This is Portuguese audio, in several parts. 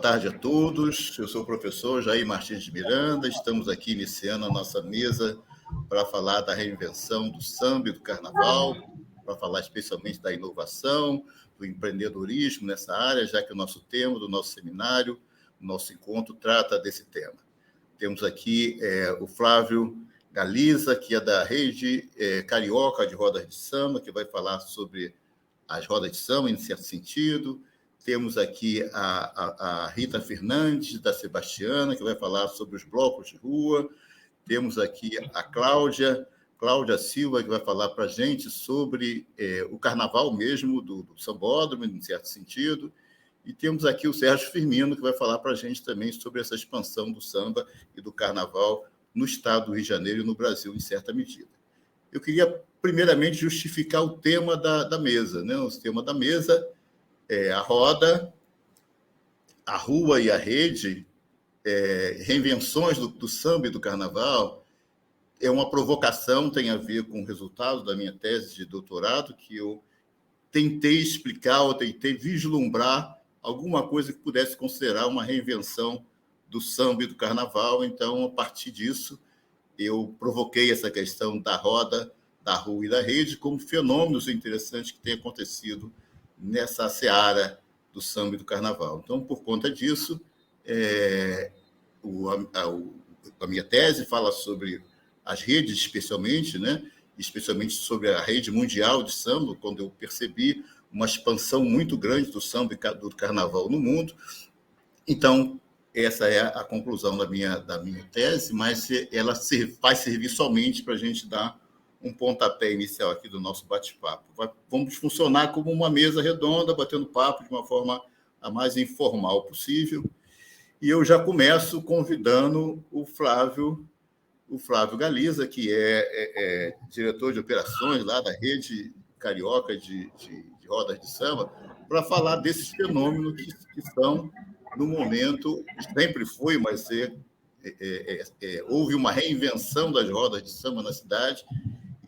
tarde a todos. Eu sou o professor Jair Martins de Miranda. Estamos aqui iniciando a nossa mesa para falar da reinvenção do samba e do carnaval, para falar especialmente da inovação, do empreendedorismo nessa área, já que o nosso tema do nosso seminário, o nosso encontro, trata desse tema. Temos aqui o Flávio Galiza, que é da Rede Carioca de Rodas de Samba, que vai falar sobre as rodas de samba, em certo sentido. Temos aqui a Rita Fernandes, da Sebastiana, que vai falar sobre os blocos de rua. Temos aqui a Cláudia Silva, que vai falar para a gente sobre o carnaval mesmo do sambódromo, em certo sentido. E temos aqui o Sérgio Firmino, que vai falar para a gente também sobre essa expansão do samba e do carnaval no estado do Rio de Janeiro e no Brasil, em certa medida. Eu queria, primeiramente, justificar o tema da mesa, né? O tema da mesa é a roda, a rua e a rede, reinvenções do samba e do carnaval. É uma provocação, tem a ver com o resultado da minha tese de doutorado, que eu tentei explicar, ou tentei vislumbrar alguma coisa que pudesse considerar uma reinvenção do samba e do carnaval. Então, a partir disso, eu provoquei essa questão da roda, da rua e da rede como fenômenos interessantes que têm acontecido nessa seara do samba e do carnaval. Então, por conta disso, a minha tese fala sobre as redes, especialmente, né? Especialmente sobre a rede mundial de samba, quando eu percebi uma expansão muito grande do samba e do carnaval no mundo. Então, essa é a conclusão da minha tese, mas ela vai servir somente para a gente dar um pontapé inicial aqui do nosso bate-papo. Vamos funcionar como uma mesa redonda, batendo papo de uma forma a mais informal possível. E eu já começo convidando o Flávio Galiza, que é diretor de operações lá da Rede Carioca de Rodas de Samba, para falar desses fenômenos que estão no momento, sempre foi, mas houve uma reinvenção das rodas de samba na cidade,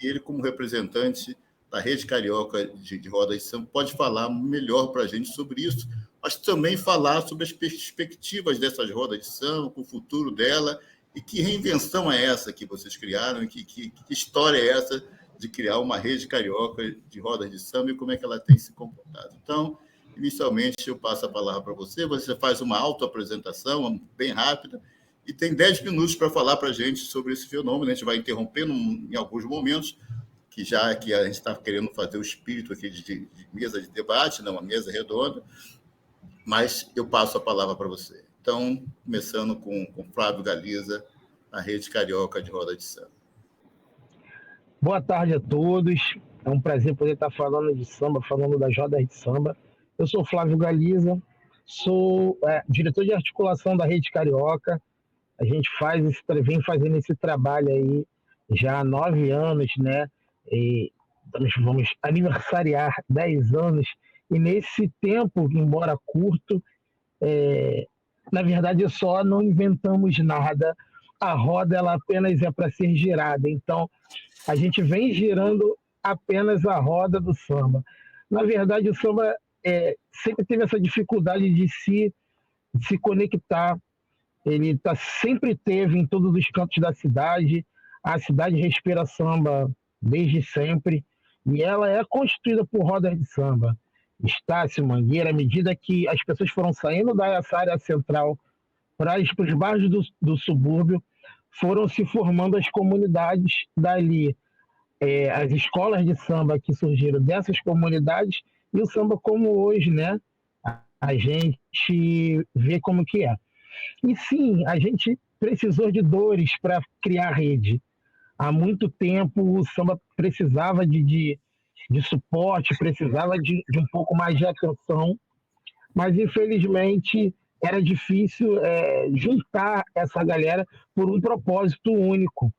e ele, como representante da Rede Carioca de Rodas de Samba, pode falar melhor para a gente sobre isso, mas também falar sobre as perspectivas dessas rodas de samba, o futuro dela, e que reinvenção é essa que vocês criaram, e que história é essa de criar uma rede carioca de rodas de samba e como é que ela tem se comportado. Então, inicialmente, eu passo a palavra para você faz uma autoapresentação bem rápida e tem 10 minutos para falar para a gente sobre esse fenômeno. A gente vai interrompendo em alguns momentos, já que a gente está querendo fazer o espírito aqui de mesa de debate, não, uma mesa redonda, mas eu passo a palavra para você. Então, começando com Flávio Galiza, a Rede Carioca de Roda de Samba. Boa tarde a todos. É um prazer poder estar falando de samba, falando das rodas de samba. Eu sou Flávio Galiza, sou diretor de articulação da Rede Carioca. A gente vem fazendo esse trabalho aí já há 9 anos, né? E vamos aniversariar 10 anos. E nesse tempo, embora curto, na verdade, só não inventamos nada. A roda ela apenas é para ser girada. Então, a gente vem girando apenas a roda do samba. Na verdade, o samba sempre teve essa dificuldade de se conectar. Ele sempre teve em todos os cantos da cidade. A cidade respira samba desde sempre. E ela é constituída por rodas de samba. Estácio, Mangueira, à medida que as pessoas foram saindo dessa área central para os bairros do subúrbio, foram se formando as comunidades dali, as escolas de samba que surgiram dessas comunidades e o samba como hoje, né? A gente vê como que é. E sim, a gente precisou de dores para criar rede. Há muito tempo o samba precisava de suporte, precisava de um pouco mais de atenção, mas infelizmente era difícil juntar essa galera por um propósito único.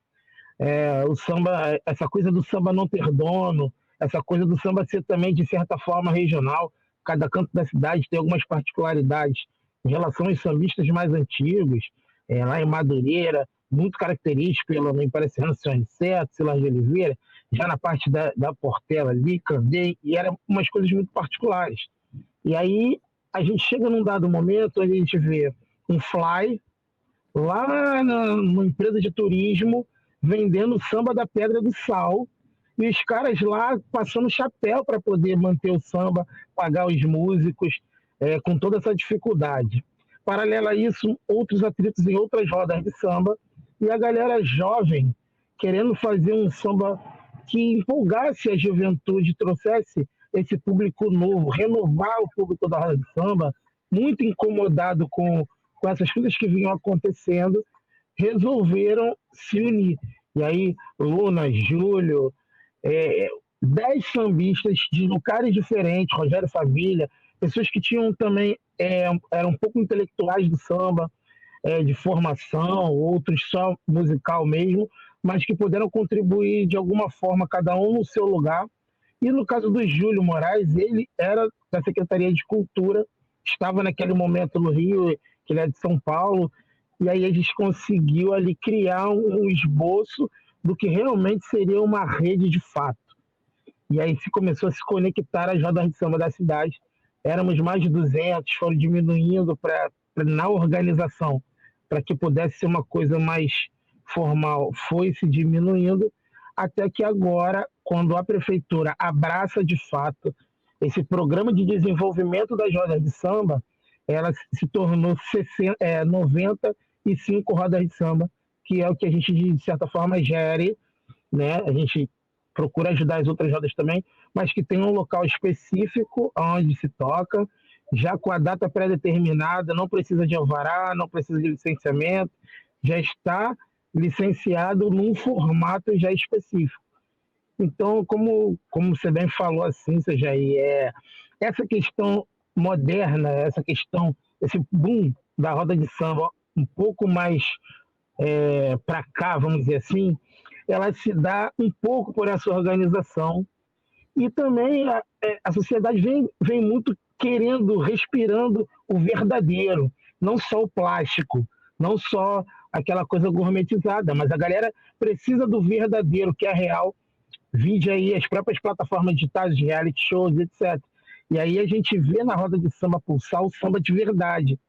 O samba, essa coisa do samba não ter dono, essa coisa do samba ser também, de certa forma, regional. Cada canto da cidade tem algumas particularidades em relação aos sambistas mais antigos, lá em Madureira, muito característico pelo Empresariano São Aniceto, Silas de Oliveira, já na parte da Portela ali, Candei, e eram umas coisas muito particulares. E aí a gente chega num dado momento onde a gente vê um fly lá numa empresa de turismo vendendo samba da Pedra do Sal e os caras lá passando chapéu para poder manter o samba, pagar os músicos, com toda essa dificuldade. Paralelo a isso, outros atritos em outras rodas de samba e a galera jovem querendo fazer um samba que empolgasse a juventude, trouxesse esse público novo, renovar o público da roda de samba, muito incomodado com essas coisas que vinham acontecendo, resolveram se unir. E aí, Luna, Júlio, 10 sambistas de lugares diferentes, Rogério Favilla, pessoas que tinham também, eram um pouco intelectuais do samba, de formação, outros só musical mesmo, mas que puderam contribuir de alguma forma, cada um no seu lugar. E no caso do Júlio Moraes, ele era da Secretaria de Cultura, estava naquele momento no Rio, que ele é de São Paulo, e aí a gente conseguiu ali criar um esboço do que realmente seria uma rede de fato. E aí se começou a se conectar as rodas de samba da cidade. Éramos mais de 200, foram diminuindo na organização, para que pudesse ser uma coisa mais formal, foi se diminuindo, até que agora, quando a prefeitura abraça de fato esse programa de desenvolvimento das rodas de samba, ela se tornou 95 rodas de samba, que é o que a gente, de certa forma, gere, né? A gente procura ajudar as outras rodas também, mas que tem um local específico onde se toca, já com a data pré-determinada, não precisa de alvará, não precisa de licenciamento, já está licenciado num formato já específico. Então, como você bem falou assim, Jair, essa questão moderna, essa questão, esse boom da roda de samba um pouco mais para cá, vamos dizer assim, ela se dá um pouco por essa organização e também a sociedade vem muito querendo, respirando o verdadeiro, não só o plástico, não só aquela coisa gourmetizada, mas a galera precisa do verdadeiro, que é real. Vide aí as próprias plataformas digitais de reality shows, etc. E aí a gente vê na roda de samba pulsar o samba de verdade,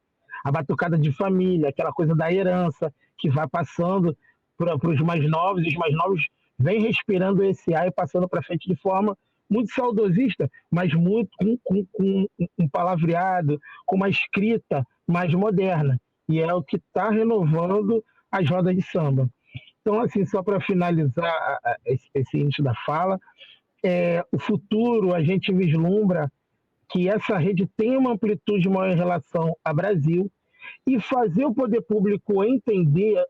a batucada de família, aquela coisa da herança que vai passando para os mais novos, e os mais novos vêm respirando esse ar e passando para frente de forma muito saudosista, mas muito com um palavreado, com uma escrita mais moderna. E é o que está renovando as rodas de samba. Então, assim, só para finalizar esse início da fala, o futuro a gente vislumbra que essa rede tem uma amplitude maior em relação ao Brasil e fazer o poder público entender,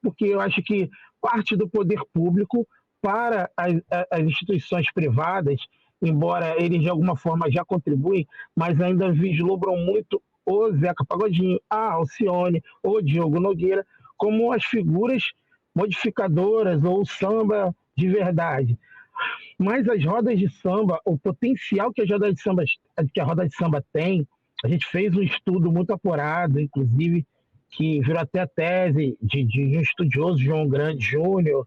porque eu acho que parte do poder público para as instituições privadas, embora eles de alguma forma já contribuem, mas ainda vislumbram muito o Zeca Pagodinho, a Alcione, o Diogo Nogueira, como as figuras modificadoras ou samba de verdade. Mas as rodas de samba, o potencial que a roda de samba tem, a gente fez um estudo muito apurado, inclusive, que virou até a tese de um estudioso, João Grande Júnior,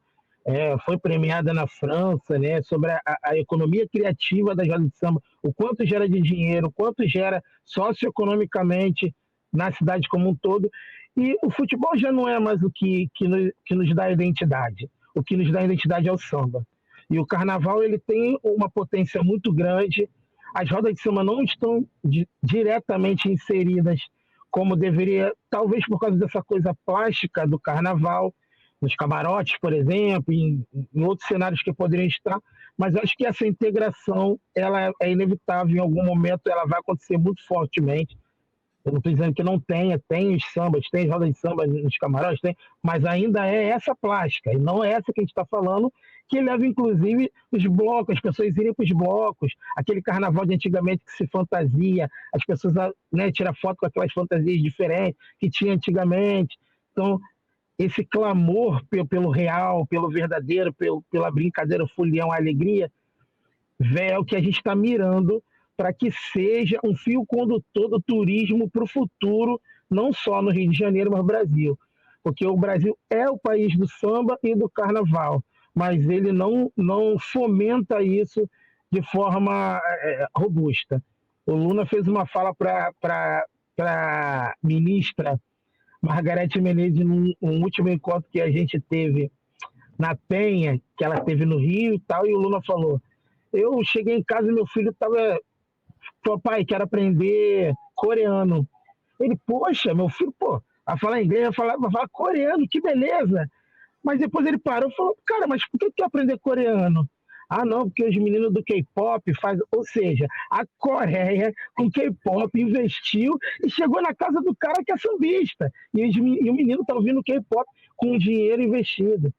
foi premiada na França, né, sobre a economia criativa das rodas de samba, o quanto gera de dinheiro, o quanto gera socioeconomicamente na cidade como um todo. E o futebol já não é mais o que nos dá identidade. O que nos dá identidade é o samba. E o carnaval ele tem uma potência muito grande. As rodas de samba não estão diretamente inseridas como deveria, talvez por causa dessa coisa plástica do carnaval, nos camarotes, por exemplo, em outros cenários que poderiam estar, mas eu acho que essa integração ela é inevitável, em algum momento ela vai acontecer muito fortemente. Eu não estou dizendo que não tenha, tem os sambas, tem rodas de samba nos camarotes, mas ainda é essa plástica, e não é essa que a gente está falando, que leva inclusive os blocos, as pessoas irem para os blocos, aquele carnaval de antigamente que se fantasia, as pessoas tiram foto com aquelas fantasias diferentes que tinha antigamente. Então, esse clamor pelo real, pelo verdadeiro, pela brincadeira, o folião, a alegria, é o que a gente está mirando para que seja um fio condutor do turismo para o futuro, não só no Rio de Janeiro, mas no Brasil. Porque o Brasil é o país do samba e do carnaval, mas ele não fomenta isso de forma robusta. O Luna fez uma fala para a ministra Margarete Menezes num último encontro que a gente teve na Penha, que ela teve no Rio e tal, e o Luna falou: eu cheguei em casa e meu filho falou, pai, quero aprender coreano. Ele, poxa, meu filho, vai falar inglês, vai falar coreano, que beleza. Mas depois ele parou e falou, cara, mas por que quer aprender coreano? Ah, não, porque os meninos do K-pop fazem... Ou seja, a Coreia com K-pop investiu e chegou na casa do cara que é sambista. E o menino está ouvindo K-pop com dinheiro investido.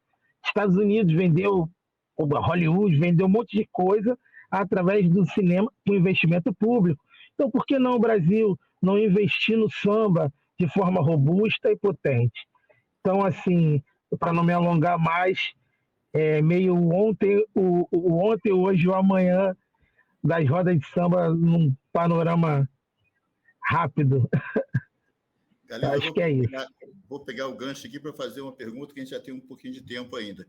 Estados Unidos vendeu, Hollywood vendeu um monte de coisa através do cinema com investimento público. Então, por que não o Brasil não investir no samba de forma robusta e potente? Então, assim, para não me alongar mais, meio ontem, ontem, hoje ou amanhã das rodas de samba num panorama rápido. Galera, acho que é isso. Vou pegar o gancho aqui para fazer uma pergunta que a gente já tem um pouquinho de tempo ainda.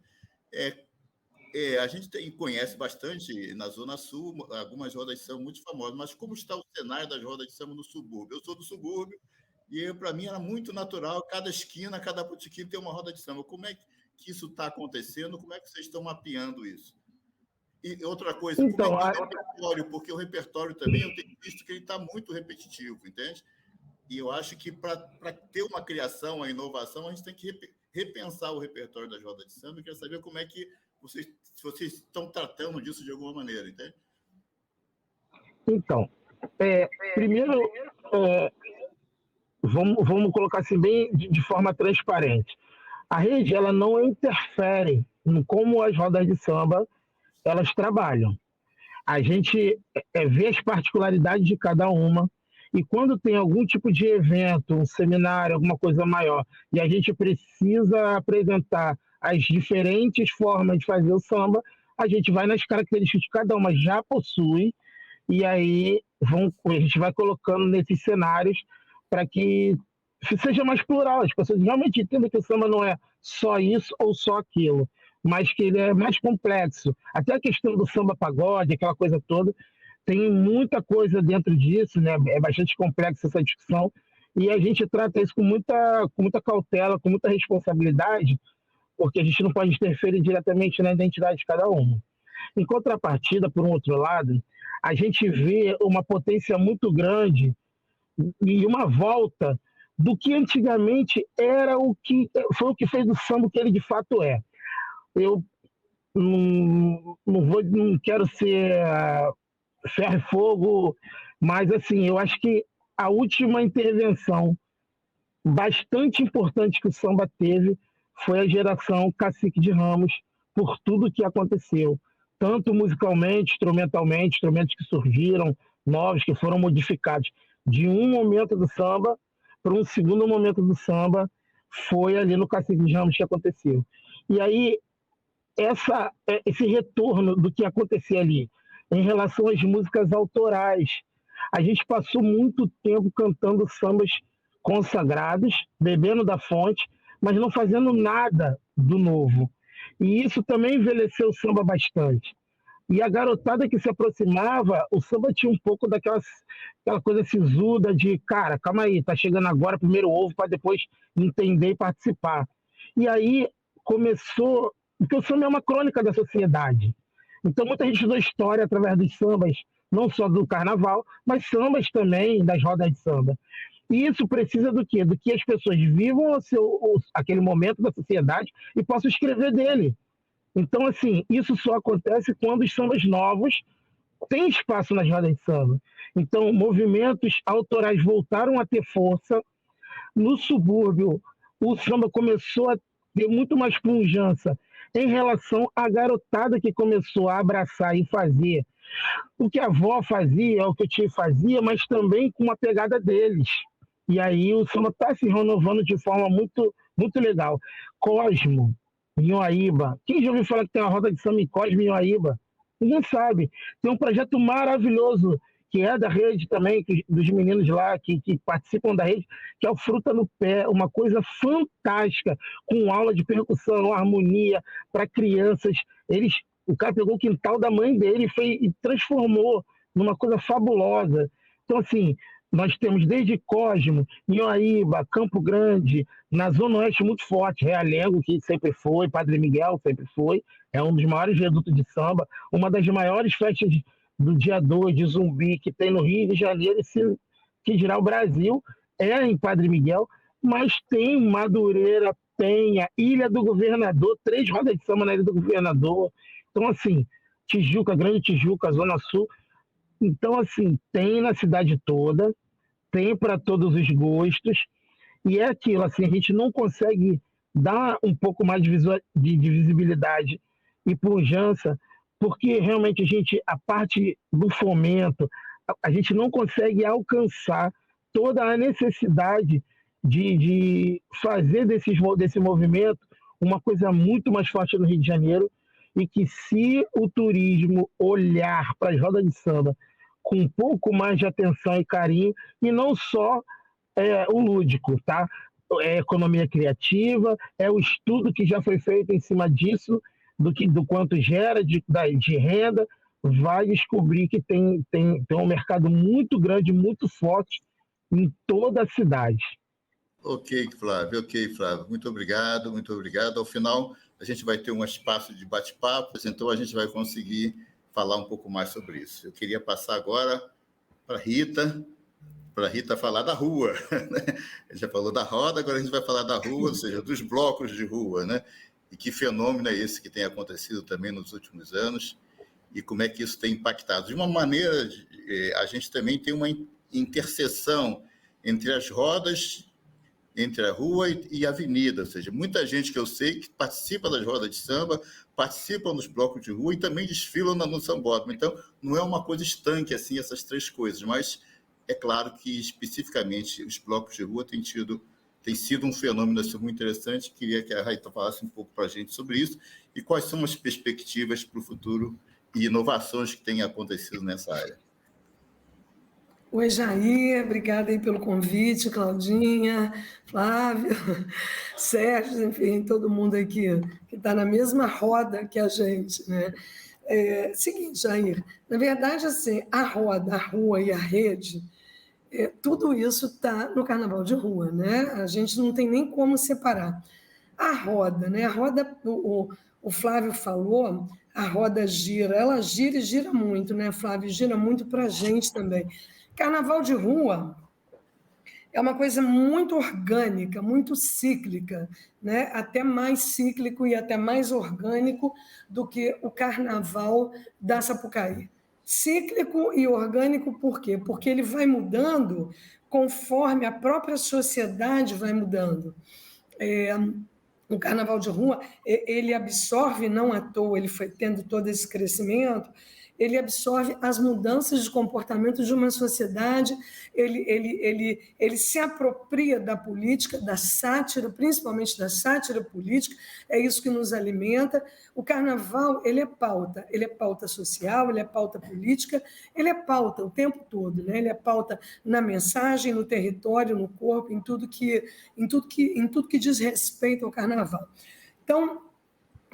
A gente conhece bastante na Zona Sul algumas rodas de samba muito famosas, mas como está o cenário das rodas de samba no subúrbio? Eu sou do subúrbio e para mim era muito natural, cada esquina, cada botequim tem uma roda de samba. Como é que isso está acontecendo? Como é que vocês estão mapeando isso? E outra coisa, então, como é que é o repertório? Porque o repertório também, eu tenho visto que ele está muito repetitivo, entende? E eu acho que para ter uma criação, uma inovação, a gente tem que repensar o repertório das rodas de samba. Eu quero saber como é que vocês estão tratando disso de alguma maneira, entende? Então, primeiro, vamos colocar assim bem de forma transparente. A rede ela não interfere em como as rodas de samba elas trabalham. A gente vê as particularidades de cada uma e quando tem algum tipo de evento, um seminário, alguma coisa maior, e a gente precisa apresentar as diferentes formas de fazer o samba, a gente vai nas características que cada uma já possui e aí a gente vai colocando nesses cenários para que seja mais plural, as pessoas realmente entendam que o samba não é só isso ou só aquilo, mas que ele é mais complexo. Até a questão do samba pagode, aquela coisa toda, tem muita coisa dentro disso, né? É bastante complexa essa discussão, e a gente trata isso com muita cautela, com muita responsabilidade, porque a gente não pode interferir diretamente na identidade de cada um. Em contrapartida, por um outro lado, a gente vê uma potência muito grande e uma volta do que antigamente foi o que fez o samba o que ele de fato é. Eu não quero ser ferro e fogo, mas assim, eu acho que a última intervenção bastante importante que o samba teve foi a geração Cacique de Ramos, por tudo que aconteceu, tanto musicalmente, instrumentalmente, instrumentos que surgiram, novos, que foram modificados de um momento do samba para um segundo momento do samba, foi ali no Cacique de Ramos que aconteceu. E aí, esse retorno do que acontecia ali, em relação às músicas autorais, a gente passou muito tempo cantando sambas consagrados, bebendo da fonte, mas não fazendo nada do novo. E isso também envelheceu o samba bastante. E a garotada que se aproximava, o samba tinha um pouco aquela coisa sisuda de, cara, calma aí, tá chegando agora, primeiro ovo, para depois entender e participar. E aí começou, porque o samba é uma crônica da sociedade. Então muita gente estudou história através dos sambas, não só do carnaval, mas sambas também das rodas de samba. E isso precisa do quê? Do que as pessoas vivam aquele momento da sociedade e possam escrever dele. Então, assim, isso só acontece quando os sambas novos têm espaço nas rodas de samba. Então, movimentos autorais voltaram a ter força. No subúrbio, o samba começou a ter muito mais pujança em relação à garotada que começou a abraçar e fazer o que a avó fazia, o que o tio fazia, mas também com uma pegada deles. E aí o samba está se renovando de forma muito, muito legal. Cosmo, Inhoaíba. Quem já ouviu falar que tem uma roda de samba em Cosmo e Inhoaíba? Ninguém sabe. Tem um projeto maravilhoso, que é da rede também, dos meninos lá que participam da rede, que é o Fruta no Pé, uma coisa fantástica, com aula de percussão, harmonia para crianças. O cara pegou o quintal da mãe dele e transformou numa coisa fabulosa. Então, assim, nós temos desde Cosmo, Inhoaíba, Campo Grande, na Zona Oeste muito forte, Realengo, que sempre foi, Padre Miguel sempre foi, é um dos maiores redutos de samba, uma das maiores festas do dia 2 de Zumbi que tem no Rio de Janeiro, que dirá o Brasil, é em Padre Miguel, mas tem Madureira, Penha, Ilha do Governador, 3 rodas de samba na Ilha do Governador. Então, assim, Tijuca, Grande Tijuca, Zona Sul. Então, assim, tem na cidade toda, tem para todos os gostos, e é aquilo, assim, a gente não consegue dar um pouco mais de visibilidade e pujança, porque realmente a parte do fomento, a gente não consegue alcançar toda a necessidade de fazer desse movimento uma coisa muito mais forte no Rio de Janeiro, e que se o turismo olhar para as rodas de samba com um pouco mais de atenção e carinho, e não só o lúdico, tá? É a economia criativa, é o estudo que já foi feito em cima disso, do quanto gera de renda, vai descobrir que tem um mercado muito grande, muito forte em toda a cidade. Ok, Flávio, muito obrigado, muito obrigado. Ao final, a gente vai ter um espaço de bate-papos, então a gente vai conseguir falar um pouco mais sobre isso. Eu queria passar agora para a Rita falar da rua. Né? A gente já falou da roda, agora a gente vai falar da rua, ou seja, dos blocos de rua, né? E que fenômeno é esse que tem acontecido também nos últimos anos e como é que isso tem impactado. De uma maneira, a gente também tem uma interseção entre as rodas, entre a rua e a avenida, ou seja, muita gente que eu sei que participa das rodas de samba, participam dos blocos de rua e também desfilam no sambódromo. Então, não é uma coisa estanque, assim, essas três coisas, mas é claro que, especificamente, os blocos de rua têm sido um fenômeno assim, muito interessante. Queria que a Rita falasse um pouco para a gente sobre isso e quais são as perspectivas para o futuro e inovações que têm acontecido nessa área. Oi, Jair, obrigada aí pelo convite, Claudinha, Flávio, Sérgio, enfim, todo mundo aqui que está na mesma roda que a gente, né? Seguinte, Jair, na verdade, assim, a roda, a rua e a rede, tudo isso está no Carnaval de Rua, né? A gente não tem nem como separar. A roda, né? A roda, o Flávio falou, a roda gira, ela gira e gira muito, né, Flávio? Gira muito para a gente também. Carnaval de rua é uma coisa muito orgânica, muito cíclica, né? Até mais cíclico e até mais orgânico do que o carnaval da Sapucaí. Cíclico e orgânico por quê? Porque ele vai mudando conforme a própria sociedade vai mudando. O carnaval de rua, ele absorve, não à toa, ele foi tendo todo esse crescimento, ele absorve as mudanças de comportamento de uma sociedade, ele se apropria da política, da sátira, principalmente da sátira política, é isso que nos alimenta. O carnaval, ele é pauta social, ele é pauta política, ele é pauta o tempo todo, né? Ele é pauta na mensagem, no território, no corpo, em tudo que diz respeito ao carnaval. Então,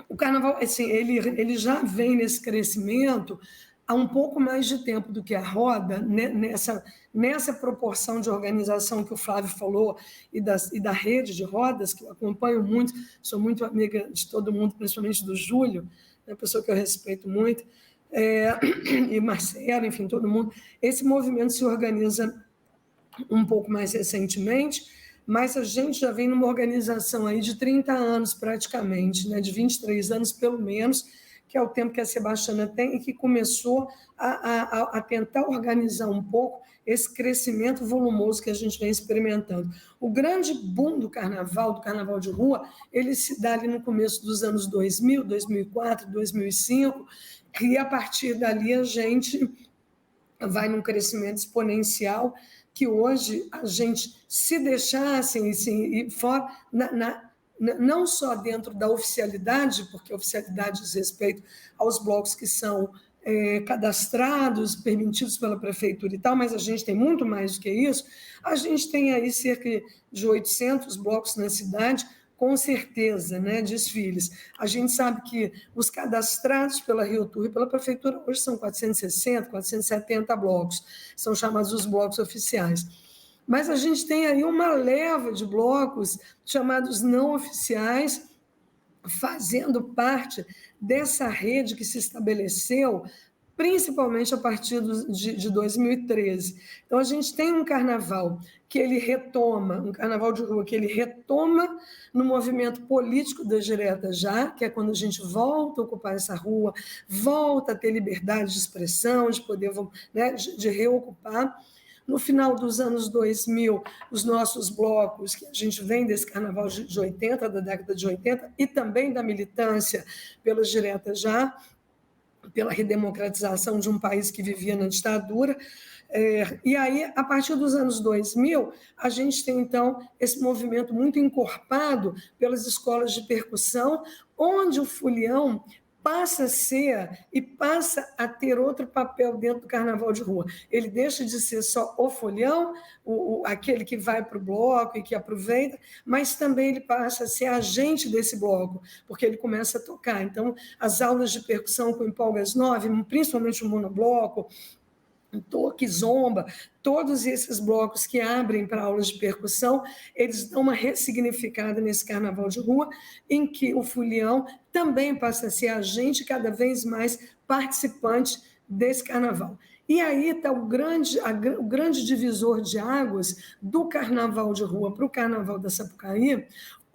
o carnaval, assim, ele já vem nesse crescimento há um pouco mais de tempo do que a roda, nessa proporção de organização que o Flávio falou e da rede de rodas, que eu acompanho muito, sou muito amiga de todo mundo, principalmente do Júlio, uma pessoa que eu respeito muito, e Marcelo, enfim, todo mundo. Esse movimento se organiza um pouco mais recentemente, mas a gente já vem numa organização aí de 30 anos praticamente, né, de 23 anos pelo menos, que é o tempo que a Sebastiana tem e que começou a tentar organizar um pouco esse crescimento volumoso que a gente vem experimentando. O grande boom do carnaval de rua, ele se dá ali no começo dos anos 2000, 2004, 2005, e a partir dali a gente vai num crescimento exponencial que hoje a gente, se deixasse assim, fora, não só dentro da oficialidade, porque a oficialidade diz respeito aos blocos que são cadastrados, permitidos pela prefeitura e tal, mas a gente tem muito mais do que isso. A gente tem aí cerca de 800 blocos na cidade, com certeza, né, desfiles. A gente sabe que os cadastrados pela Rio Tour e pela Prefeitura hoje são 460, 470 blocos, são chamados os blocos oficiais. Mas a gente tem aí uma leva de blocos chamados não oficiais, fazendo parte dessa rede que se estabeleceu principalmente a partir de 2013. Então, a gente tem um carnaval que ele retoma, um carnaval de rua que ele retoma no movimento político das diretas já, que é quando a gente volta a ocupar essa rua, volta a ter liberdade de expressão, de poder, né, de reocupar. No final dos anos 2000, os nossos blocos, que a gente vem desse carnaval de 80, da década de 80, e também da militância pelas diretas já, pela redemocratização de um país que vivia na ditadura. E aí, a partir dos anos 2000, a gente tem, então, esse movimento muito encorpado pelas escolas de percussão, onde o folião passa a ser e passa a ter outro papel dentro do carnaval de rua. Ele deixa de ser só o folião, aquele que vai para o bloco e que aproveita, mas também ele passa a ser agente desse bloco, porque ele começa a tocar. Então, as aulas de percussão com empolgas 9, principalmente o monobloco, toque, zomba, todos esses blocos que abrem para aulas de percussão, eles dão uma ressignificada nesse carnaval de rua, em que o folião também passa a ser agente cada vez mais participante desse carnaval. E aí está o grande divisor de águas do carnaval de rua para o carnaval da Sapucaí,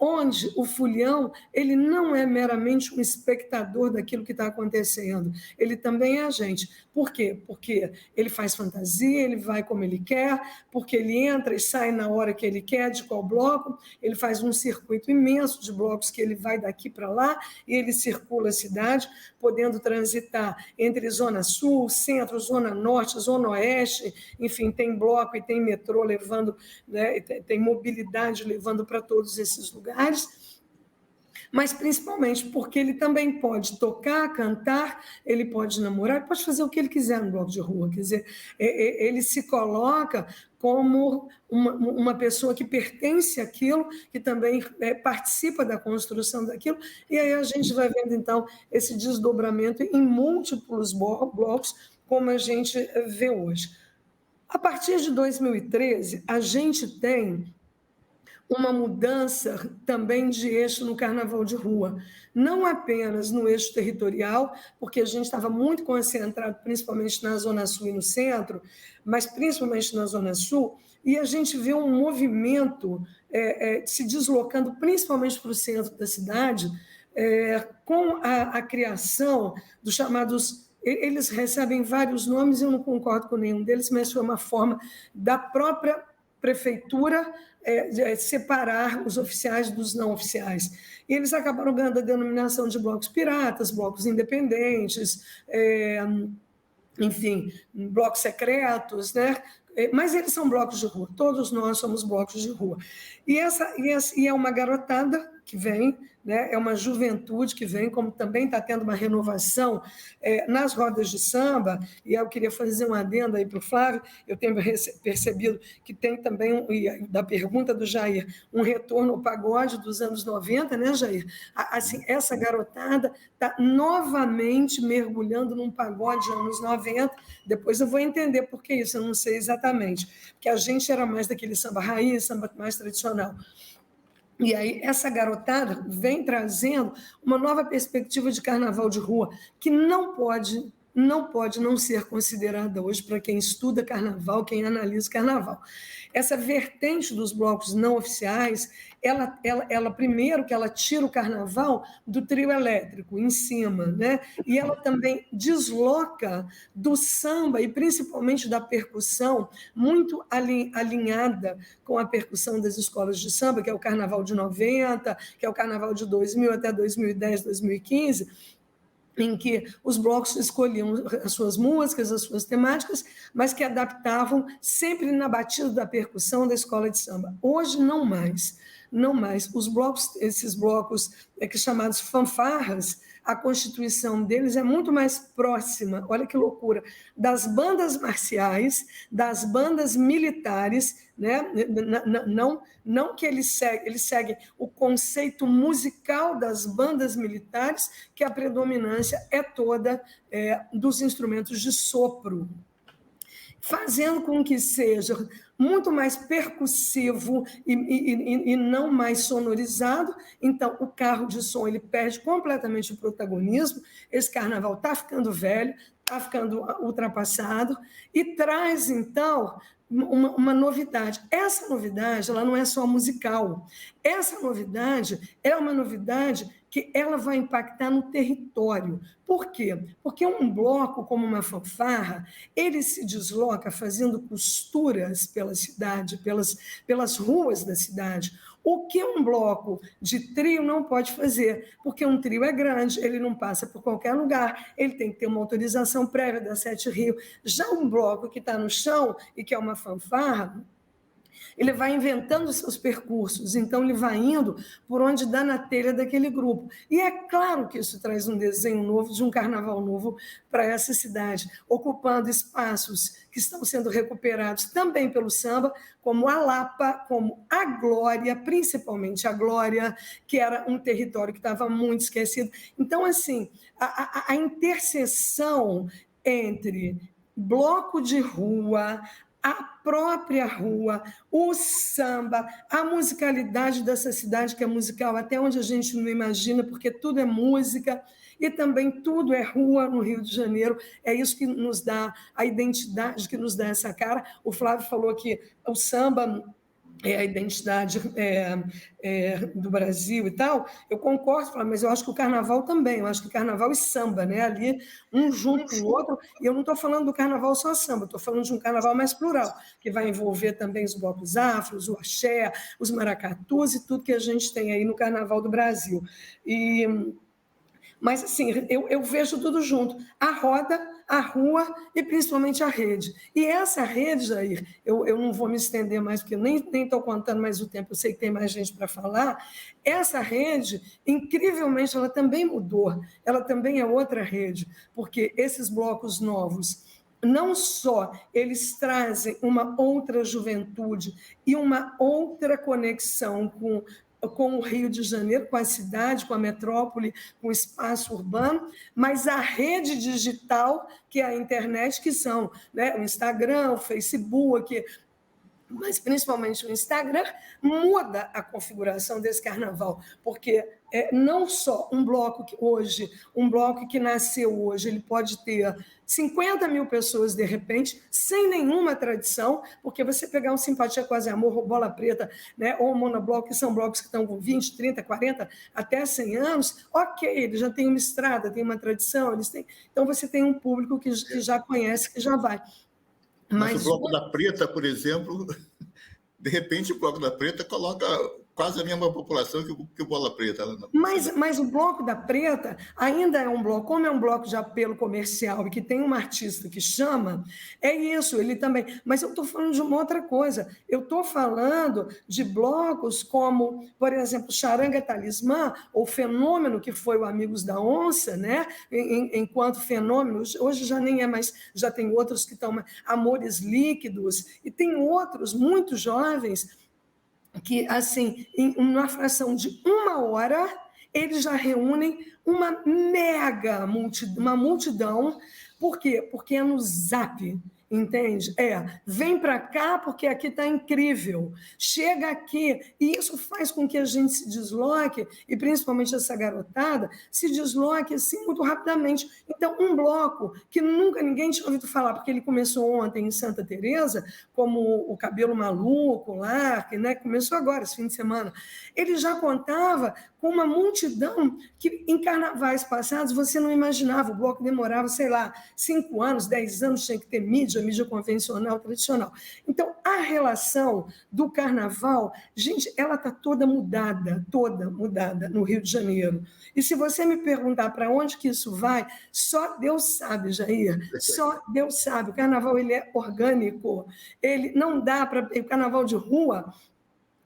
onde o folião ele não é meramente um espectador daquilo que está acontecendo, ele também é agente. Por quê? Porque ele faz fantasia, ele vai como ele quer, porque ele entra e sai na hora que ele quer, de qual bloco, ele faz um circuito imenso de blocos que ele vai daqui para lá e ele circula a cidade, podendo transitar entre Zona Sul, Centro, Zona Norte, Zona Oeste, enfim, tem bloco e tem metrô levando, né, tem mobilidade levando para todos esses lugares, mas principalmente porque ele também pode tocar, cantar, ele pode namorar, ele pode fazer o que ele quiser no bloco de rua, quer dizer, ele se coloca como uma pessoa que pertence àquilo, que também participa da construção daquilo, e aí a gente vai vendo, então, esse desdobramento em múltiplos blocos, como a gente vê hoje. A partir de 2013, a gente tem uma mudança também de eixo no carnaval de rua, não apenas no eixo territorial, porque a gente estava muito concentrado principalmente na Zona Sul e no centro, mas principalmente na Zona Sul, e a gente vê um movimento se deslocando principalmente para o centro da cidade, com a criação dos chamados... Eles recebem vários nomes, eu não concordo com nenhum deles, mas foi uma forma da própria prefeitura separar os oficiais dos não oficiais. E eles acabaram ganhando a denominação de blocos piratas, blocos independentes, enfim, blocos secretos, né? Mas eles são blocos de rua, todos nós somos blocos de rua. E é uma garotada que vem, né? É uma juventude que vem, como também está tendo uma renovação nas rodas de samba, e eu queria fazer um adendo aí para o Flávio, eu tenho percebido que tem também, da pergunta do Jair, um retorno ao pagode dos anos 90, né, Jair? Assim, essa garotada está novamente mergulhando num pagode de anos 90, depois eu vou entender por que isso, eu não sei exatamente, porque a gente era mais daquele samba raiz, samba mais tradicional. E aí essa garotada vem trazendo uma nova perspectiva de carnaval de rua, que não pode não ser considerada hoje para quem estuda carnaval, quem analisa carnaval. Essa vertente dos blocos não oficiais, ela primeiro que ela tira o carnaval do trio elétrico em cima, né? E ela também desloca do samba e principalmente da percussão, muito alinhada com a percussão das escolas de samba, que é o carnaval de 90, que é o carnaval de 2000 até 2010, 2015, em que os blocos escolhiam as suas músicas, as suas temáticas, mas que adaptavam sempre na batida da percussão da escola de samba. Hoje, não mais. não mais. Os blocos, esses blocos que chamados fanfarras, a constituição deles é muito mais próxima, olha que loucura, das bandas marciais, das bandas militares, né? Não que eles seguem o conceito musical das bandas militares, que a predominância é toda dos instrumentos de sopro, fazendo com que seja muito mais percussivo e não mais sonorizado. Então, o carro de som ele perde completamente o protagonismo. Esse carnaval está ficando velho, está ficando ultrapassado, e traz, então, uma novidade. Essa novidade ela não é só musical. Essa novidade é uma novidade que ela vai impactar no território. Por quê? Porque um bloco como uma fanfarra, ele se desloca fazendo costuras pela cidade, pelas ruas da cidade, o que um bloco de trio não pode fazer, porque um trio é grande, ele não passa por qualquer lugar, ele tem que ter uma autorização prévia da Sete Rio. Já um bloco que está no chão e que é uma fanfarra, ele vai inventando seus percursos, então ele vai indo por onde dá na telha daquele grupo. E é claro que isso traz um desenho novo, de um carnaval novo para essa cidade, ocupando espaços que estão sendo recuperados também pelo samba, como a Lapa, como a Glória, principalmente a Glória, que era um território que estava muito esquecido. Então, assim, a interseção entre bloco de rua, a própria rua, o samba, a musicalidade dessa cidade, que é musical até onde a gente não imagina, porque tudo é música, e também tudo é rua no Rio de Janeiro. É isso que nos dá a identidade, que nos dá essa cara. O Flávio falou que o samba é a identidade do Brasil e tal. Eu concordo, mas eu acho que o carnaval também, eu acho que carnaval e samba, né? Ali, um junto com o outro, e eu não estou falando do carnaval só samba, estou falando de um carnaval mais plural, que vai envolver também os blocos afros, o axé, os maracatus e tudo que a gente tem aí no carnaval do Brasil. Mas, assim, eu vejo tudo junto. A roda, a rua e, principalmente, a rede. E essa rede, Jair, eu não vou me estender mais, porque eu nem estou contando mais o tempo, eu sei que tem mais gente para falar. Essa rede, incrivelmente, ela também mudou. Ela também é outra rede, porque esses blocos novos, não só eles trazem uma outra juventude e uma outra conexão com o Rio de Janeiro, com a cidade, com a metrópole, com o espaço urbano, mas a rede digital, que é a internet, que são, né, o Instagram, o Facebook, mas principalmente o Instagram, muda a configuração desse carnaval, porque não só um bloco que nasceu hoje, ele pode ter 50 mil pessoas, de repente, sem nenhuma tradição, porque você pegar um Simpatia Quase Amor, ou Bola Preta, né, ou Monobloco, que são blocos que estão com 20, 30, 40, até 100 anos, ok, eles já têm uma estrada, têm uma tradição, então você tem um público que já conhece, que já vai. Mas o Bloco da Preta, por exemplo, de repente o Bloco da Preta coloca quase a mesma população que o Bola Preta. Mas o Bloco da Preta ainda é um bloco, como é um bloco de apelo comercial e que tem uma artista que chama, é isso, ele também. Mas eu estou falando de uma outra coisa. Eu estou falando de blocos como, por exemplo, Charanga Talismã, ou Fenômeno, que foi o Amigos da Onça, né? Enquanto fenômeno, hoje já nem é mais, já tem outros que estão, Amores Líquidos, e tem outros muito jovens que, assim, em uma fração de uma hora, eles já reúnem uma multidão. Por quê? Porque é no Zap, entende? Vem para cá porque aqui está incrível. Chega aqui, e isso faz com que a gente se desloque, e principalmente essa garotada, se desloque assim muito rapidamente. Então, um bloco que nunca ninguém tinha ouvido falar, porque ele começou ontem em Santa Teresa, como o Cabelo Maluco lá, que, né, começou agora, esse fim de semana, ele já contava com uma multidão que em carnavais passados você não imaginava. O bloco demorava, sei lá, 5 anos, 10 anos, tinha que ter mídia convencional, tradicional. Então, a relação do carnaval, gente, ela está toda mudada no Rio de Janeiro. E se você me perguntar para onde que isso vai, só Deus sabe, Jair, só Deus sabe. O carnaval ele é orgânico, ele não dá para... O carnaval de rua,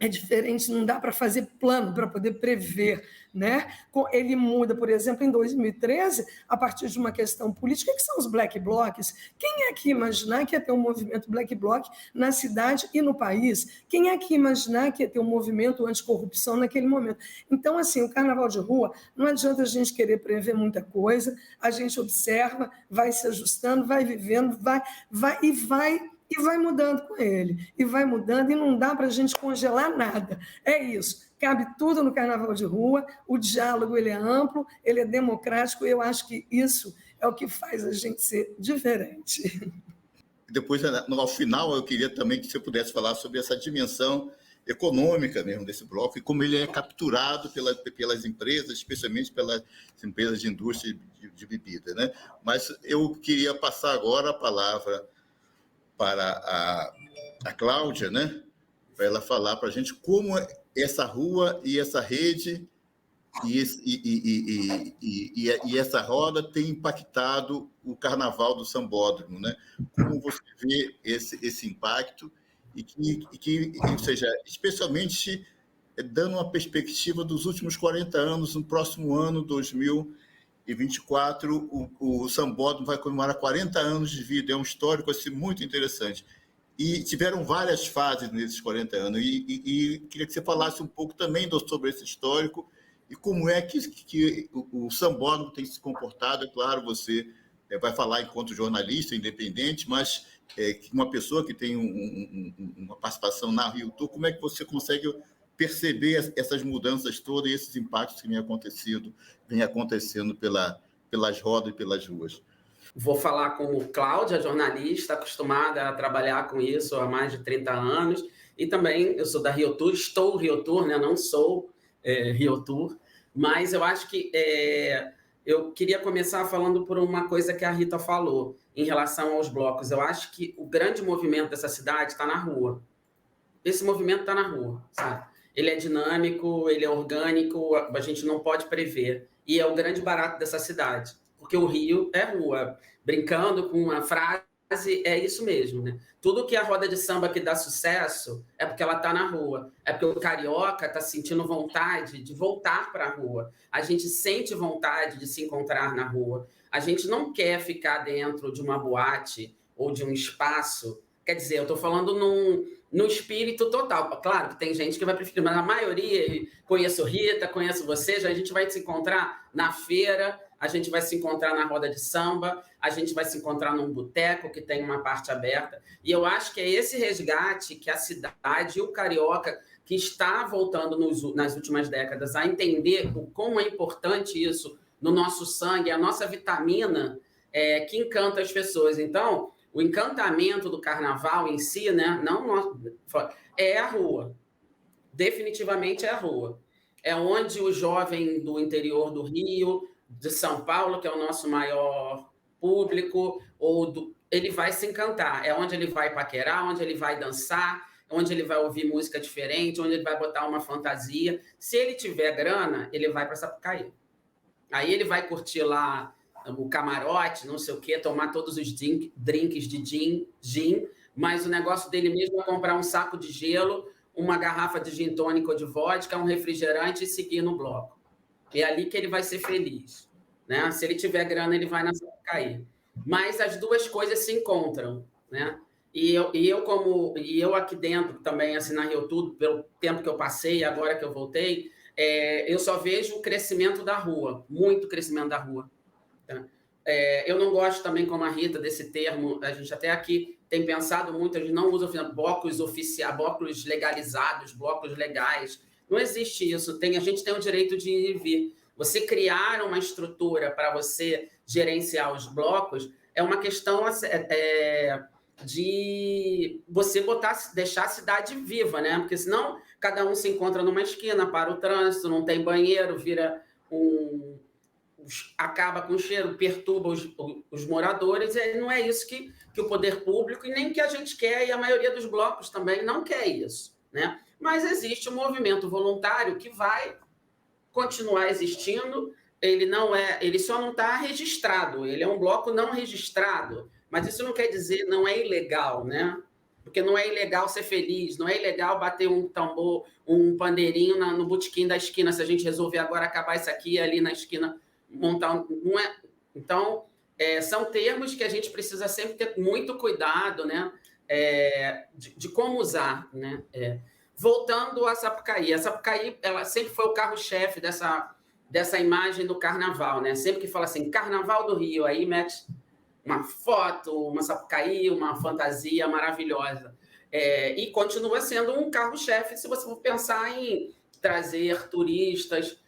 é diferente, não dá para fazer plano para poder prever, né? Ele muda, por exemplo, em 2013, a partir de uma questão política, que são os black blocs. Quem é que imaginar que ia ter um movimento black bloc na cidade e no país? Quem é que imaginar que ia ter um movimento anticorrupção naquele momento? Então, assim, o carnaval de rua, não adianta a gente querer prever muita coisa, a gente observa, vai se ajustando, vai vivendo, vai mudando com ele, e vai mudando, e não dá para a gente congelar nada. É isso, cabe tudo no carnaval de rua, o diálogo ele é amplo, ele é democrático, e eu acho que isso é o que faz a gente ser diferente. Depois, ao final, eu queria também que você pudesse falar sobre essa dimensão econômica mesmo desse bloco e como ele é capturado pelas empresas, especialmente pelas empresas de indústria de bebida, né? Mas eu queria passar agora a palavra para a Cláudia, né? Para ela falar para a gente como essa rua e essa rede e essa roda tem impactado o Carnaval do Sambódromo, né? Como você vê esse impacto ou seja, especialmente dando uma perspectiva dos últimos 40 anos, no próximo ano, 2024, o Sambódromo vai comemorar 40 anos de vida, é um histórico assim, muito interessante. E tiveram várias fases nesses 40 anos, e queria que você falasse um pouco também sobre esse histórico e como é que o Sambódromo tem se comportado. É claro, você vai falar enquanto jornalista independente, mas uma pessoa que tem uma participação na Rio Tour, como é que você consegue perceber essas mudanças todas e esses impactos que vem acontecendo pelas rodas e pelas ruas? Vou falar com Cláudia, jornalista, acostumada a trabalhar com isso há mais de 30 anos, e também eu sou da Rio Tour, estou Rio Tour, né? Não sou Rio Tour, mas eu acho que eu queria começar falando por uma coisa que a Rita falou em relação aos blocos. Eu acho que o grande movimento dessa cidade está na rua. Esse movimento está na rua, sabe? Ele é dinâmico, ele é orgânico, a gente não pode prever. E é o grande barato dessa cidade, porque o Rio é rua. Brincando com uma frase, é isso mesmo, né? Tudo que a roda de samba que dá sucesso é porque ela está na rua, é porque o carioca está sentindo vontade de voltar para a rua. A gente sente vontade de se encontrar na rua. A gente não quer ficar dentro de uma boate ou de um espaço. Quer dizer, eu estou falando no espírito total. Claro que tem gente que vai preferir, mas a maioria, conheço Rita, conheço você, já a gente vai se encontrar na feira, a gente vai se encontrar na roda de samba, a gente vai se encontrar num boteco que tem uma parte aberta. E eu acho que é esse resgate que a cidade e o carioca, que está voltando nas últimas décadas a entender como é importante isso no nosso sangue, a nossa vitamina, que encanta as pessoas. Então, o encantamento do carnaval em si, né, é a rua. Definitivamente é a rua. É onde o jovem do interior do Rio, de São Paulo, que é o nosso maior público, ele vai se encantar. É onde ele vai paquerar, onde ele vai dançar, onde ele vai ouvir música diferente, onde ele vai botar uma fantasia. Se ele tiver grana, ele vai para Sapucaí. Aí ele vai curtir lá o camarote, não sei o quê, tomar todos os drinks de gin, mas o negócio dele mesmo é comprar um saco de gelo, uma garrafa de gin tônico ou de vodka, um refrigerante e seguir no bloco. É ali que ele vai ser feliz, né? Se ele tiver grana, ele vai na Sapucaí. Mas as duas coisas se encontram, né? E eu aqui dentro também, assim, na Rio Tour, pelo tempo que eu passei, agora que eu voltei, eu só vejo o crescimento da rua, muito crescimento da rua. Tá? Eu não gosto também, como a Rita, desse termo. A gente até aqui tem pensado muito, a gente não usa blocos oficiais, blocos legalizados, blocos legais. Não existe isso. A gente tem o direito de ir e vir. Você criar uma estrutura para você gerenciar os blocos é uma questão de você deixar a cidade viva, né? Porque senão cada um se encontra numa esquina, para o trânsito, não tem banheiro, vira acaba com o cheiro, perturba os moradores, e não é isso que o poder público e nem que a gente quer, e a maioria dos blocos também não quer isso, né? Mas existe um movimento voluntário que vai continuar existindo, ele só não está registrado, ele é um bloco não registrado, mas isso não quer dizer, não é ilegal, né? Porque não é ilegal ser feliz, não é ilegal bater um tambor, um pandeirinho no botequim da esquina, se a gente resolver agora acabar isso aqui ali na esquina, montar um... Não é... Então, são termos que a gente precisa sempre ter muito cuidado, né? De como usar, né? Voltando à Sapucaí. A Sapucaí, ela sempre foi o carro-chefe dessa imagem do carnaval, né? Sempre que fala assim, Carnaval do Rio, aí mete uma foto, uma Sapucaí, uma fantasia maravilhosa. E continua sendo um carro-chefe se você for pensar em trazer turistas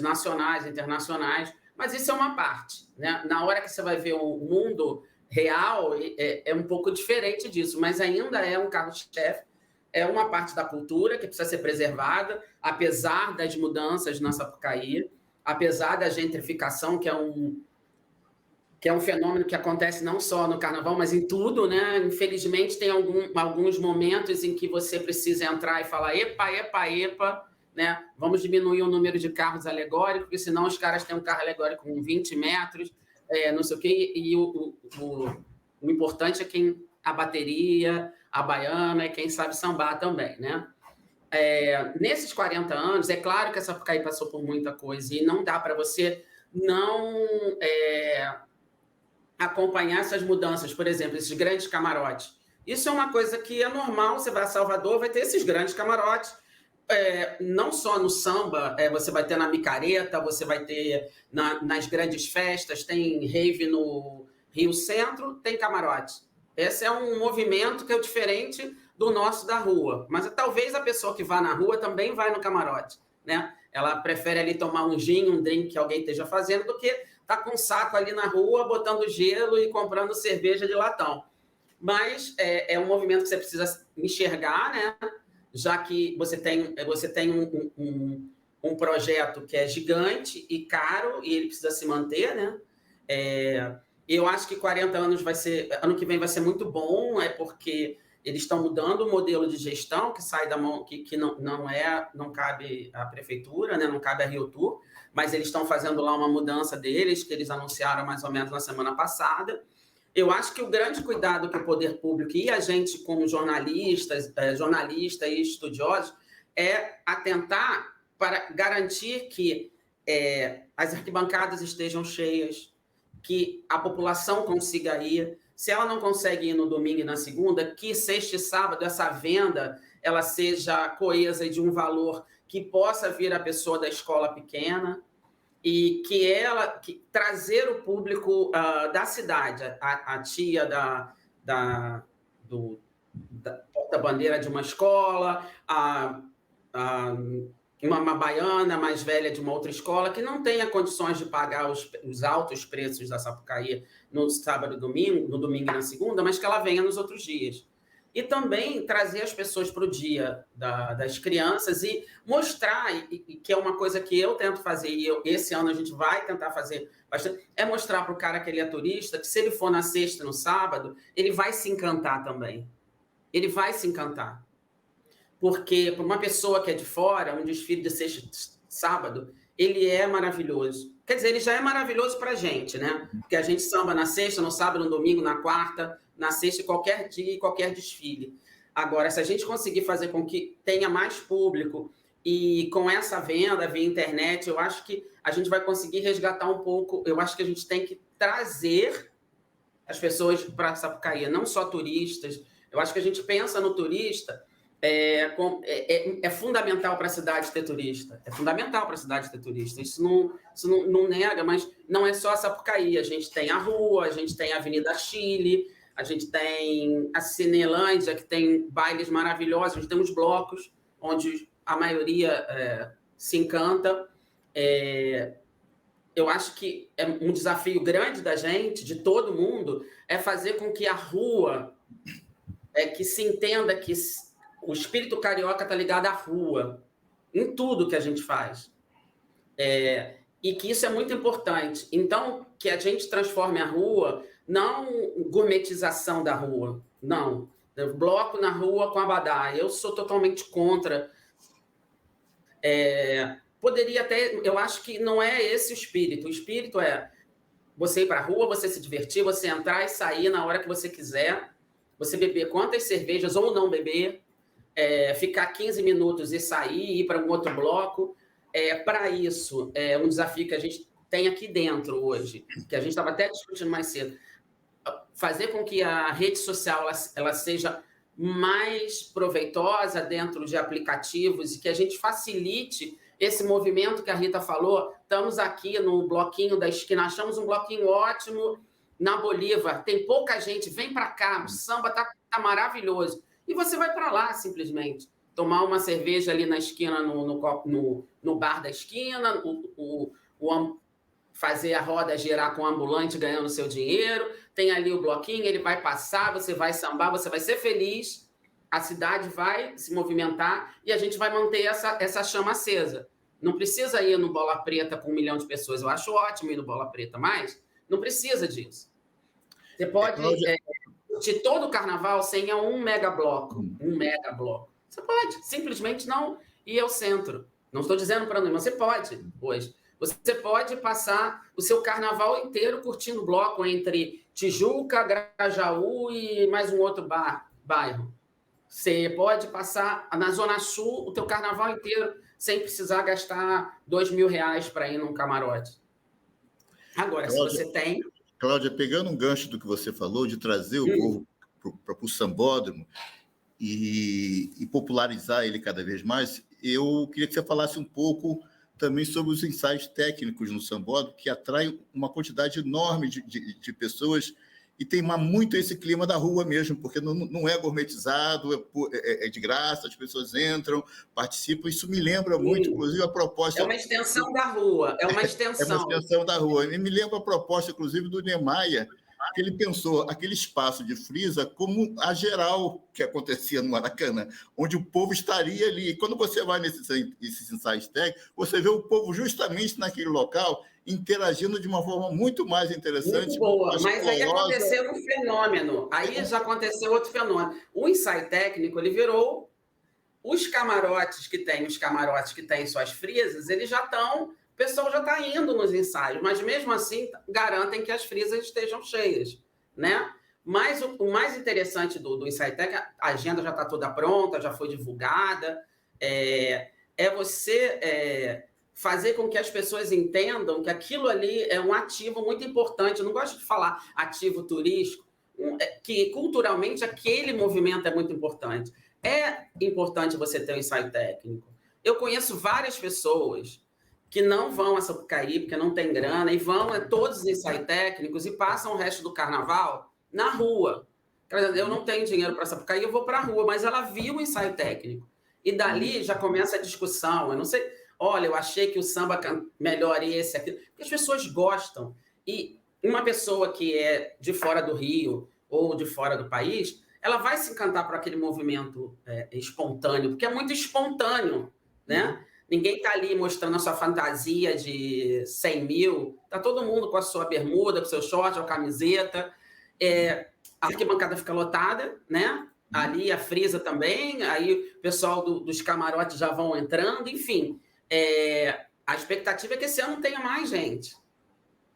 nacionais, internacionais, mas isso é uma parte, né? Na hora que você vai ver o mundo real, é um pouco diferente disso, mas ainda é um carro-chefe, é uma parte da cultura que precisa ser preservada, apesar das mudanças na Sapucaí, apesar da gentrificação, que é um fenômeno que acontece não só no carnaval, mas em tudo, né? Infelizmente, tem alguns momentos em que você precisa entrar e falar epa, epa, epa, né? Vamos diminuir o número de carros alegóricos, porque senão os caras têm um carro alegórico com 20 metros, não sei o quê, e o importante é a bateria, a baiana, e quem sabe sambar também, né? Nesses 40 anos, é claro que a Sapucaí passou por muita coisa, e não dá para você não acompanhar essas mudanças, por exemplo, esses grandes camarotes. Isso é uma coisa que é normal, você vai a Salvador, vai ter esses grandes camarotes, não só no samba, você vai ter na micareta, você vai ter nas grandes festas, tem rave no Rio Centro, tem camarote. Esse é um movimento que é diferente do nosso da rua, mas talvez a pessoa que vá na rua também vai no camarote, né? Ela prefere ali tomar um gin, um drink que alguém esteja fazendo, do que tá com um saco ali na rua, botando gelo e comprando cerveja de latão. Mas é um movimento que você precisa enxergar, né? Já que você tem um projeto que é gigante e caro e ele precisa se manter, né? Eu acho que 40 anos ano que vem vai ser muito bom, porque eles estão mudando o modelo de gestão que sai da mão, que não cabe à prefeitura, né? Não cabe à Rio Tour, mas eles estão fazendo lá uma mudança deles, que eles anunciaram mais ou menos na semana passada. Eu acho que o grande cuidado que o poder público e a gente, como jornalistas e estudiosos, é atentar para garantir que as arquibancadas estejam cheias, que a população consiga ir. Se ela não consegue ir no domingo e na segunda, que sexta e sábado essa venda ela seja coesa e de um valor que possa vir a pessoa da escola pequena, e que trazer o público da cidade, a tia da porta-bandeira de uma escola, uma baiana mais velha de uma outra escola, que não tenha condições de pagar os altos preços da Sapucaí no sábado e domingo, no domingo e na segunda, mas que ela venha nos outros dias. E também trazer as pessoas para o dia das crianças e mostrar, que é uma coisa que eu tento fazer, e esse ano a gente vai tentar fazer bastante, é mostrar para o cara que ele é turista, que se ele for na sexta e no sábado, ele vai se encantar também. Ele vai se encantar. Porque para uma pessoa que é de fora, um desfile de sexta e sábado, ele é maravilhoso. Quer dizer, ele já é maravilhoso para a gente, né? Porque a gente samba na sexta, no sábado, no domingo, na quarta, na sexta, qualquer dia e qualquer desfile. Agora, se a gente conseguir fazer com que tenha mais público e com essa venda via internet, eu acho que a gente vai conseguir resgatar um pouco. Eu acho que a gente tem que trazer as pessoas para Sapucaí, não só turistas. Eu acho que a gente pensa no turista... É fundamental para a cidade ter turista. É fundamental para a cidade ter turista. Isso não nega, mas não é só a Sapucaí. A gente tem a rua, a gente tem a Avenida Chile, a gente tem a Cinelândia, que tem bailes maravilhosos, a gente tem os blocos, onde a maioria se encanta. Eu acho que é um desafio grande da gente, de todo mundo, é fazer com que a rua, que se entenda que o espírito carioca está ligado à rua, em tudo que a gente faz. E que isso é muito importante. Então, que a gente transforme a rua, não gourmetização da rua, não. Bloco na rua com abadá. Eu sou totalmente contra. Poderia até... Eu acho que não é esse o espírito. O espírito é você ir para a rua, você se divertir, você entrar e sair na hora que você quiser, você beber quantas cervejas ou não beber, ficar 15 minutos e sair, ir para um outro bloco. Para isso, um desafio que a gente tem aqui dentro hoje, que a gente estava até discutindo mais cedo, fazer com que a rede social ela seja mais proveitosa dentro de aplicativos e que a gente facilite esse movimento que a Rita falou. Estamos aqui no bloquinho da esquina, achamos um bloquinho ótimo na Bolívar, tem pouca gente, vem para cá, o samba tá maravilhoso. E você vai para lá, simplesmente. Tomar uma cerveja ali na esquina, no bar da esquina, fazer a roda girar com o ambulante ganhando seu dinheiro, tem ali o bloquinho, ele vai passar, você vai sambar, você vai ser feliz, a cidade vai se movimentar e a gente vai manter essa chama acesa. Não precisa ir no Bola Preta com 1 milhão de pessoas, eu acho ótimo ir no Bola Preta, mas não precisa disso. Você pode curtir todo o carnaval sem um mega bloco. Você pode, simplesmente não ir ao centro. Não estou dizendo para não ir, mas você pode hoje. Você pode passar o seu carnaval inteiro curtindo bloco entre Tijuca, Grajaú e mais um outro bairro. Você pode passar na Zona Sul o teu carnaval inteiro sem precisar gastar R$2.000 para ir num camarote. Agora, Cláudia, se você tem... Cláudia, pegando um gancho do que você falou, de trazer o povo para o sambódromo e popularizar ele cada vez mais, eu queria que você falasse um pouco também sobre os ensaios técnicos no sambódromo, que atraem uma quantidade enorme de pessoas e tem muito esse clima da rua mesmo, porque não é gourmetizado, é de graça, as pessoas entram, participam. Isso me lembra muito, inclusive, a proposta... É uma extensão da rua, é uma extensão. É uma extensão da rua. E me lembra a proposta, inclusive, do Niemeyer, que ele pensou aquele espaço de frisa como a geral que acontecia no Maracanã, onde o povo estaria ali. E quando você vai nesses ensaios técnicos, você vê o povo justamente naquele local interagindo de uma forma muito mais interessante. Muito boa, mas aí aconteceu um fenômeno. Aí já aconteceu outro fenômeno. O ensaio técnico, ele virou os camarotes que têm suas frisas, eles já estão... O pessoal já está indo nos ensaios, mas mesmo assim garantem que as frisas estejam cheias, né? Mas o mais interessante do ensaio técnico, a agenda já está toda pronta, já foi divulgada, é você fazer com que as pessoas entendam que aquilo ali é um ativo muito importante. Eu não gosto de falar ativo turístico, que culturalmente aquele movimento é muito importante. É importante você ter um ensaio técnico. Eu conheço várias pessoas que não vão a Sapucaí porque não tem grana e vão a todos os ensaios técnicos e passam o resto do carnaval na rua. Eu não tenho dinheiro para Sapucaí, eu vou para a rua, mas ela viu o ensaio técnico. E dali já começa a discussão. Eu não sei, olha, eu achei que o samba melhor esse, aquilo, porque as pessoas gostam. E uma pessoa que é de fora do Rio ou de fora do país, ela vai se encantar por aquele movimento espontâneo, porque é muito espontâneo, né? Ninguém está ali mostrando a sua fantasia de 100 mil. Está todo mundo com a sua bermuda, com o seu short, a camiseta. A arquibancada fica lotada, né? Ali a frisa também. Aí o pessoal dos camarotes já vão entrando. Enfim, a expectativa é que esse ano tenha mais gente.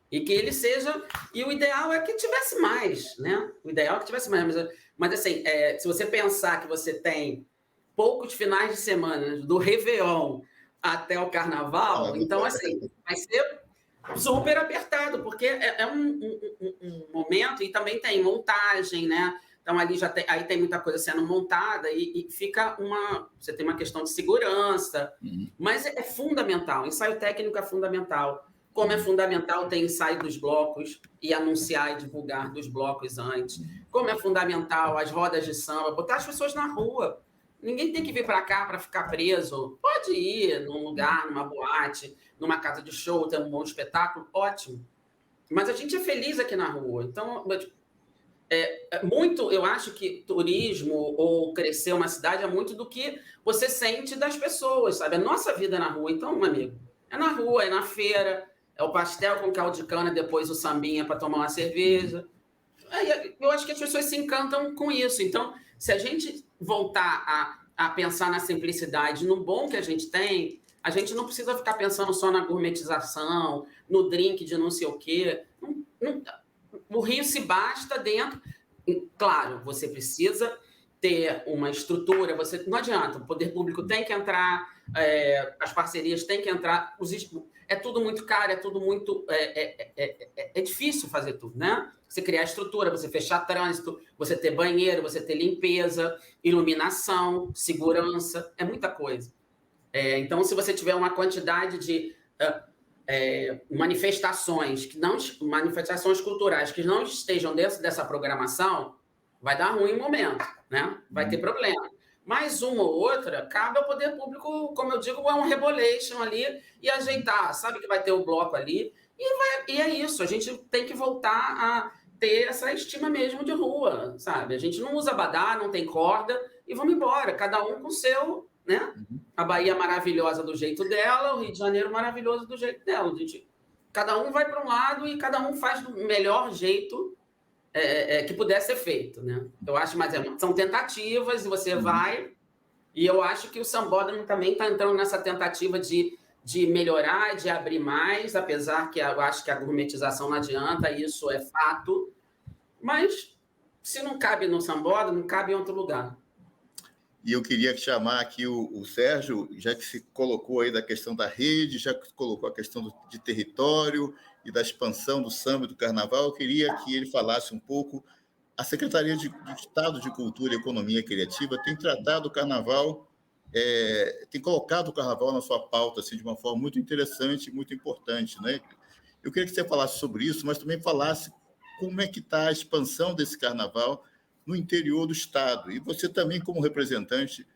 E que ele seja... E o ideal é que tivesse mais, né? O ideal é que tivesse mais. Mas assim, se você pensar que você tem poucos finais de semana do Réveillon até o Carnaval, então, assim, vai ser super apertado, porque é um momento, e também tem montagem, né? Então, ali aí tem muita coisa sendo montada e fica você tem uma questão de segurança, mas é fundamental, ensaio técnico é fundamental. Como é fundamental ter ensaio dos blocos e anunciar e divulgar dos blocos antes. Como é fundamental as rodas de samba, botar as pessoas na rua. Ninguém tem que vir para cá para ficar preso. Pode ir num lugar, numa boate, numa casa de show, ter um bom espetáculo, ótimo. Mas a gente é feliz aqui na rua. Então, eu acho que turismo ou crescer uma cidade é muito do que você sente das pessoas, sabe? A nossa vida é na rua. Então, meu amigo, é na rua, é na feira, é o pastel com caldo de cana, depois o sambinha para tomar uma cerveja. Eu acho que as pessoas se encantam com isso. Então, se a gente voltar a pensar na simplicidade, no bom que a gente tem, a gente não precisa ficar pensando só na gourmetização, no drink de não sei o quê. O Rio se basta dentro. Claro, você precisa ter uma estrutura, não adianta, o poder público tem que entrar, as parcerias têm que entrar, é tudo muito caro, é tudo muito... É difícil fazer tudo, né? Você criar estrutura, você fechar trânsito, você ter banheiro, você ter limpeza, iluminação, segurança, é muita coisa. Então, se você tiver uma quantidade de manifestações culturais que não estejam dentro dessa programação, vai dar ruim no momento, né? Vai ter problema. Mas uma ou outra, cabe ao poder público, como eu digo, é um rebolation ali e ajeitar. Sabe que vai ter o bloco ali e é isso. A gente tem que voltar a ter essa estima mesmo de rua, sabe? A gente não usa abadá, não tem corda e vamos embora, cada um com o seu, né? A Bahia maravilhosa do jeito dela, o Rio de Janeiro maravilhoso do jeito dela. Cada um vai para um lado e cada um faz do melhor jeito que puder ser feito, né? Eu acho, mas são tentativas e você vai, e eu acho que o Sambódromo também está entrando nessa tentativa de melhorar, de abrir mais, apesar que eu acho que a gourmetização não adianta, isso é fato, mas se não cabe no Sambódromo, não cabe em outro lugar. E eu queria chamar aqui o Sérgio, já que se colocou aí da questão da rede, já que colocou a questão de território e da expansão do samba e do carnaval, eu queria que ele falasse um pouco. A Secretaria de Estado de Cultura e Economia Criativa tem tratado o carnaval, tem colocado o carnaval na sua pauta assim, de uma forma muito interessante e muito importante, né? Eu queria que você falasse sobre isso, mas também falasse como é que está a expansão desse carnaval no interior do Estado. E você também, como representante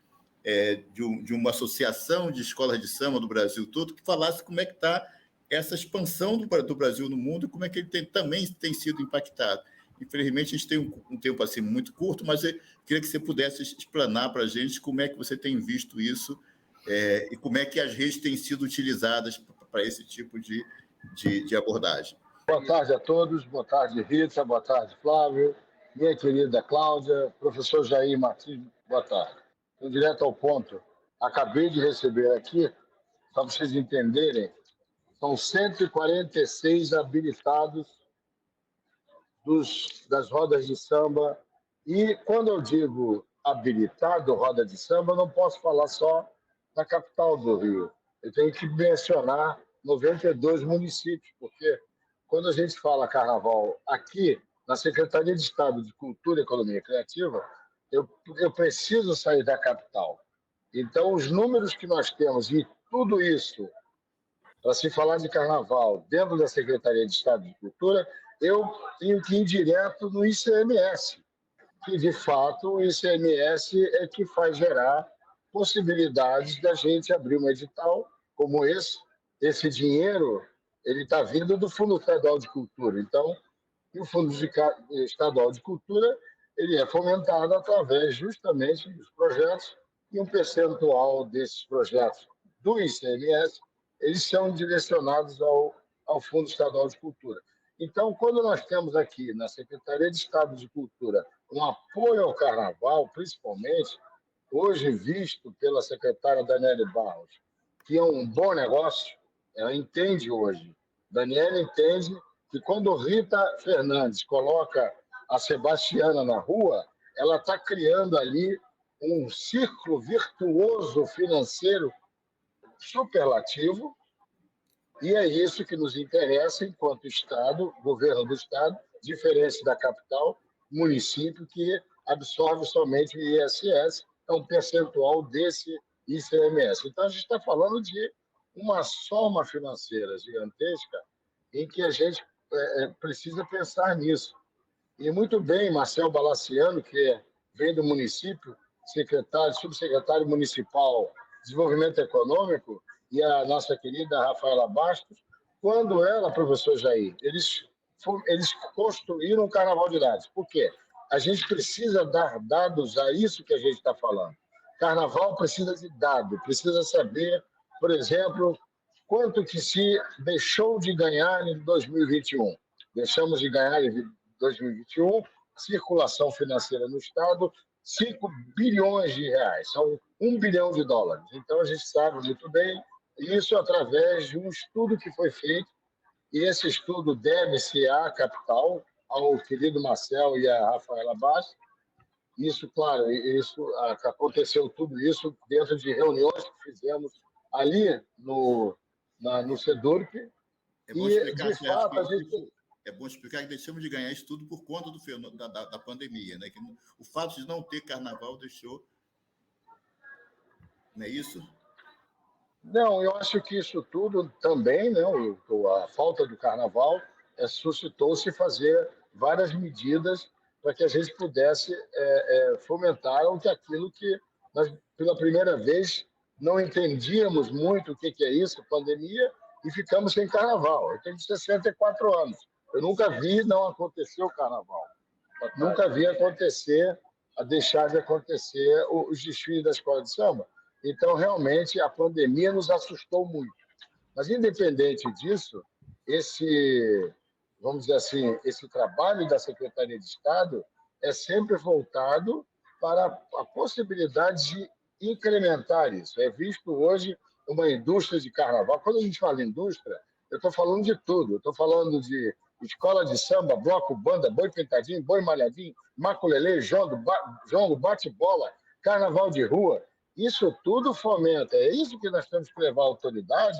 de uma associação de escolas de samba do Brasil todo, que falasse como é que está essa expansão do Brasil no mundo e como é que ele também tem sido impactado. Infelizmente, a gente tem um tempo assim muito curto, mas eu queria que você pudesse explanar para a gente como é que você tem visto isso e como é que as redes têm sido utilizadas para esse tipo de abordagem. Boa tarde a todos, boa tarde, Rita, boa tarde, Flávio, minha querida Cláudia, professor Jair Martins, boa tarde. Então, direto ao ponto, acabei de receber aqui, para vocês entenderem, são 146 habilitados das rodas de samba. E quando eu digo habilitado roda de samba, eu não posso falar só da capital do Rio. Eu tenho que mencionar 92 municípios, porque quando a gente fala carnaval aqui, na Secretaria de Estado de Cultura e Economia Criativa, eu preciso sair da capital. Então, os números que nós temos e tudo isso, para se falar de carnaval dentro da Secretaria de Estado de Cultura, eu tenho que ir direto no ICMS, que, de fato, o ICMS é que faz gerar possibilidades da gente abrir um edital como esse. Esse dinheiro ele está vindo do Fundo Estadual de Cultura. Então, o Fundo Estadual de Cultura ele é fomentado através justamente dos projetos e um percentual desses projetos do ICMS eles são direcionados ao Fundo Estadual de Cultura. Então, quando nós temos aqui na Secretaria de Estado de Cultura um apoio ao carnaval, principalmente, hoje visto pela secretária Daniele Barros, que é um bom negócio, ela entende hoje. Daniela entende que quando Rita Fernandes coloca a Sebastiana na rua, ela está criando ali um círculo virtuoso financeiro superlativo, e é isso que nos interessa enquanto Estado, governo do Estado, diferente da capital, município que absorve somente o ISS, é um percentual desse ICMS. Então, a gente está falando de uma soma financeira gigantesca em que a gente precisa pensar nisso. E muito bem, Marcel Balaciano, que vem do município, subsecretário municipal de Desenvolvimento Econômico, e a nossa querida Rafaela Bastos, quando ela, professor Jair, eles construíram um carnaval de dados. Por quê? A gente precisa dar dados a isso que a gente está falando. Carnaval precisa de dado, precisa saber, por exemplo, quanto que se deixou de ganhar em 2021. Deixamos de ganhar em 2021, circulação financeira no Estado, 5 bilhões de reais, são 1 bilhão de dólares. Então, a gente sabe muito bem, isso através de um estudo que foi feito, e esse estudo deve-se à capital, ao querido Marcel e a Rafaela Bastos. Isso, claro, aconteceu tudo isso dentro de reuniões que fizemos ali no CEDURP. É bom E, explicar, de fato, a gente... É bom explicar que deixamos de ganhar isso tudo por conta da pandemia, né? Que o fato de não ter carnaval deixou... Não é isso? Não, eu acho que isso tudo também, né, a falta do carnaval, suscitou-se fazer várias medidas para que a gente pudesse fomentar aquilo que nós, pela primeira vez, não entendíamos muito o que é isso, pandemia, e ficamos sem carnaval. Eu tenho 64 anos. Eu nunca vi não acontecer o carnaval. Nunca vi deixar de acontecer os desfiles da escola de samba. Então, realmente, a pandemia nos assustou muito. Mas, independente disso, vamos dizer assim, esse trabalho da Secretaria de Estado é sempre voltado para a possibilidade de incrementar isso. É visto hoje uma indústria de carnaval. Quando a gente fala indústria, eu estou falando de tudo. Eu estou falando de escola de samba, bloco, banda, boi pintadinho, boi malhadinho, maculelê, jongo, bate-bola, carnaval de rua. Isso tudo fomenta. É isso que nós temos que levar à autoridade,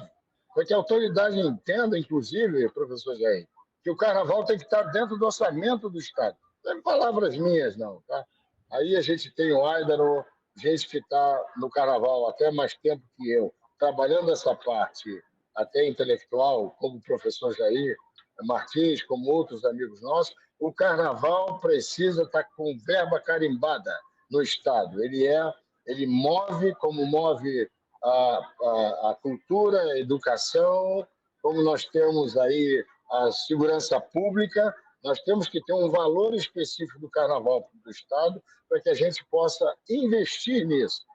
para que a autoridade entenda, inclusive, professor Jair, que o carnaval tem que estar dentro do orçamento do Estado. Não é palavras minhas, não. Tá? Aí a gente tem o Aidaro, gente que está no carnaval até mais tempo que eu, trabalhando essa parte até intelectual, como o professor Jair Martins, como outros amigos nossos. O carnaval precisa estar com verba carimbada no Estado. Ele move, como move a cultura, a educação, como nós temos aí a segurança pública, nós temos que ter um valor específico do carnaval do Estado para que a gente possa investir nisso.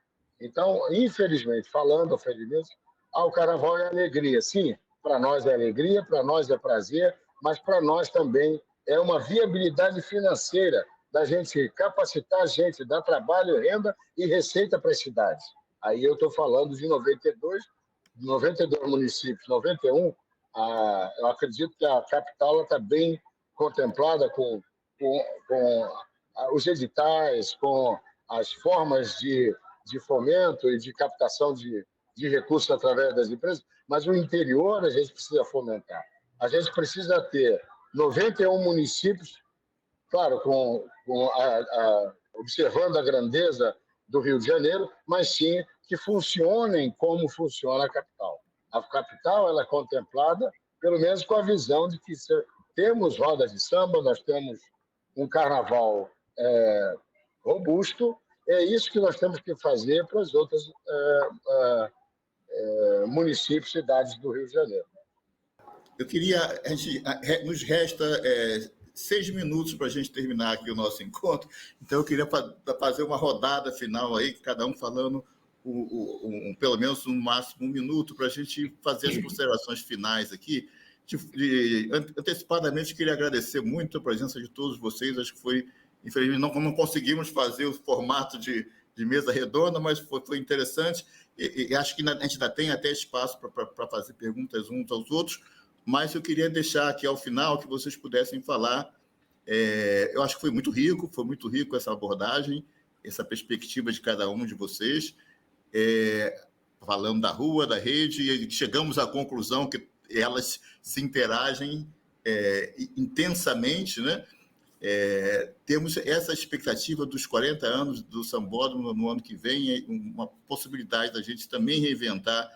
Então, infelizmente, felizmente, o carnaval é alegria. Sim, para nós é alegria, para nós é prazer, mas para nós também é uma viabilidade financeira da gente capacitar a gente, dar trabalho, renda e receita para as cidades. Aí eu estou falando de 92 municípios, 91, eu acredito que a capital está bem contemplada com os editais, com as formas de fomento e de captação de recursos através das empresas, mas o interior a gente precisa fomentar. A gente precisa ter 91 municípios, claro, observando a grandeza do Rio de Janeiro, mas sim que funcionem como funciona a capital. A capital ela é contemplada, pelo menos com a visão de que temos rodas de samba, nós temos um carnaval robusto, é isso que nós temos que fazer para os outros municípios, cidades do Rio de Janeiro. Eu queria, nos resta 6 minutos para a gente terminar aqui o nosso encontro, então eu queria fazer uma rodada final aí, cada um falando pelo menos no máximo 1 minuto, para a gente fazer as considerações finais aqui. Antecipadamente, queria agradecer muito a presença de todos vocês, acho que foi, infelizmente, não conseguimos fazer o formato de mesa redonda, mas foi interessante, e acho que a gente ainda tem até espaço para fazer perguntas uns aos outros, mas eu queria deixar aqui ao final que vocês pudessem falar. Eu acho que foi muito rico essa abordagem, essa perspectiva de cada um de vocês, falando da rua, da rede, e chegamos à conclusão que elas se interagem intensamente, né? Temos essa expectativa dos 40 anos do Sambódromo no ano que vem, uma possibilidade da gente também reinventar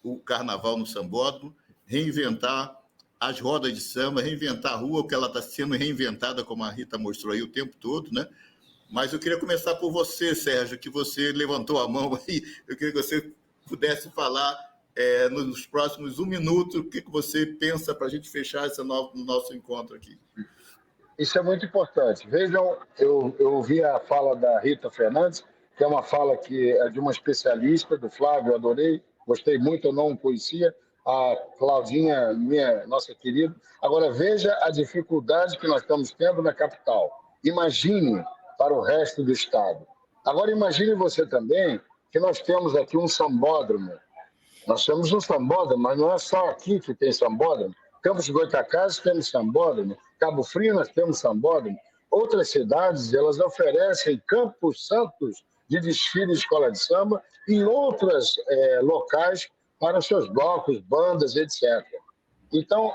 o carnaval no Sambódromo, reinventar as rodas de samba, reinventar a rua, porque ela está sendo reinventada, como a Rita mostrou aí o tempo todo, né? Mas eu queria começar por você, Sérgio, que você levantou a mão aí, eu queria que você pudesse falar nos próximos 1 minuto o que você pensa para a gente fechar o nosso encontro aqui. Isso é muito importante. Vejam, eu ouvi a fala da Rita Fernandes, que é uma fala que é de uma especialista, do Flávio, adorei, gostei muito, eu não conhecia. A Claudinha, nossa querida. Agora, veja a dificuldade que nós estamos tendo na capital. Imagine para o resto do Estado. Agora, imagine você também que nós temos aqui um sambódromo. Nós temos um sambódromo, mas não é só aqui que tem sambódromo. Campos de Goytacazes temos sambódromo, Cabo Frio nós temos sambódromo. Outras cidades, elas oferecem campos santos de desfile de escola de samba e outros locais para seus blocos, bandas, etc. Então,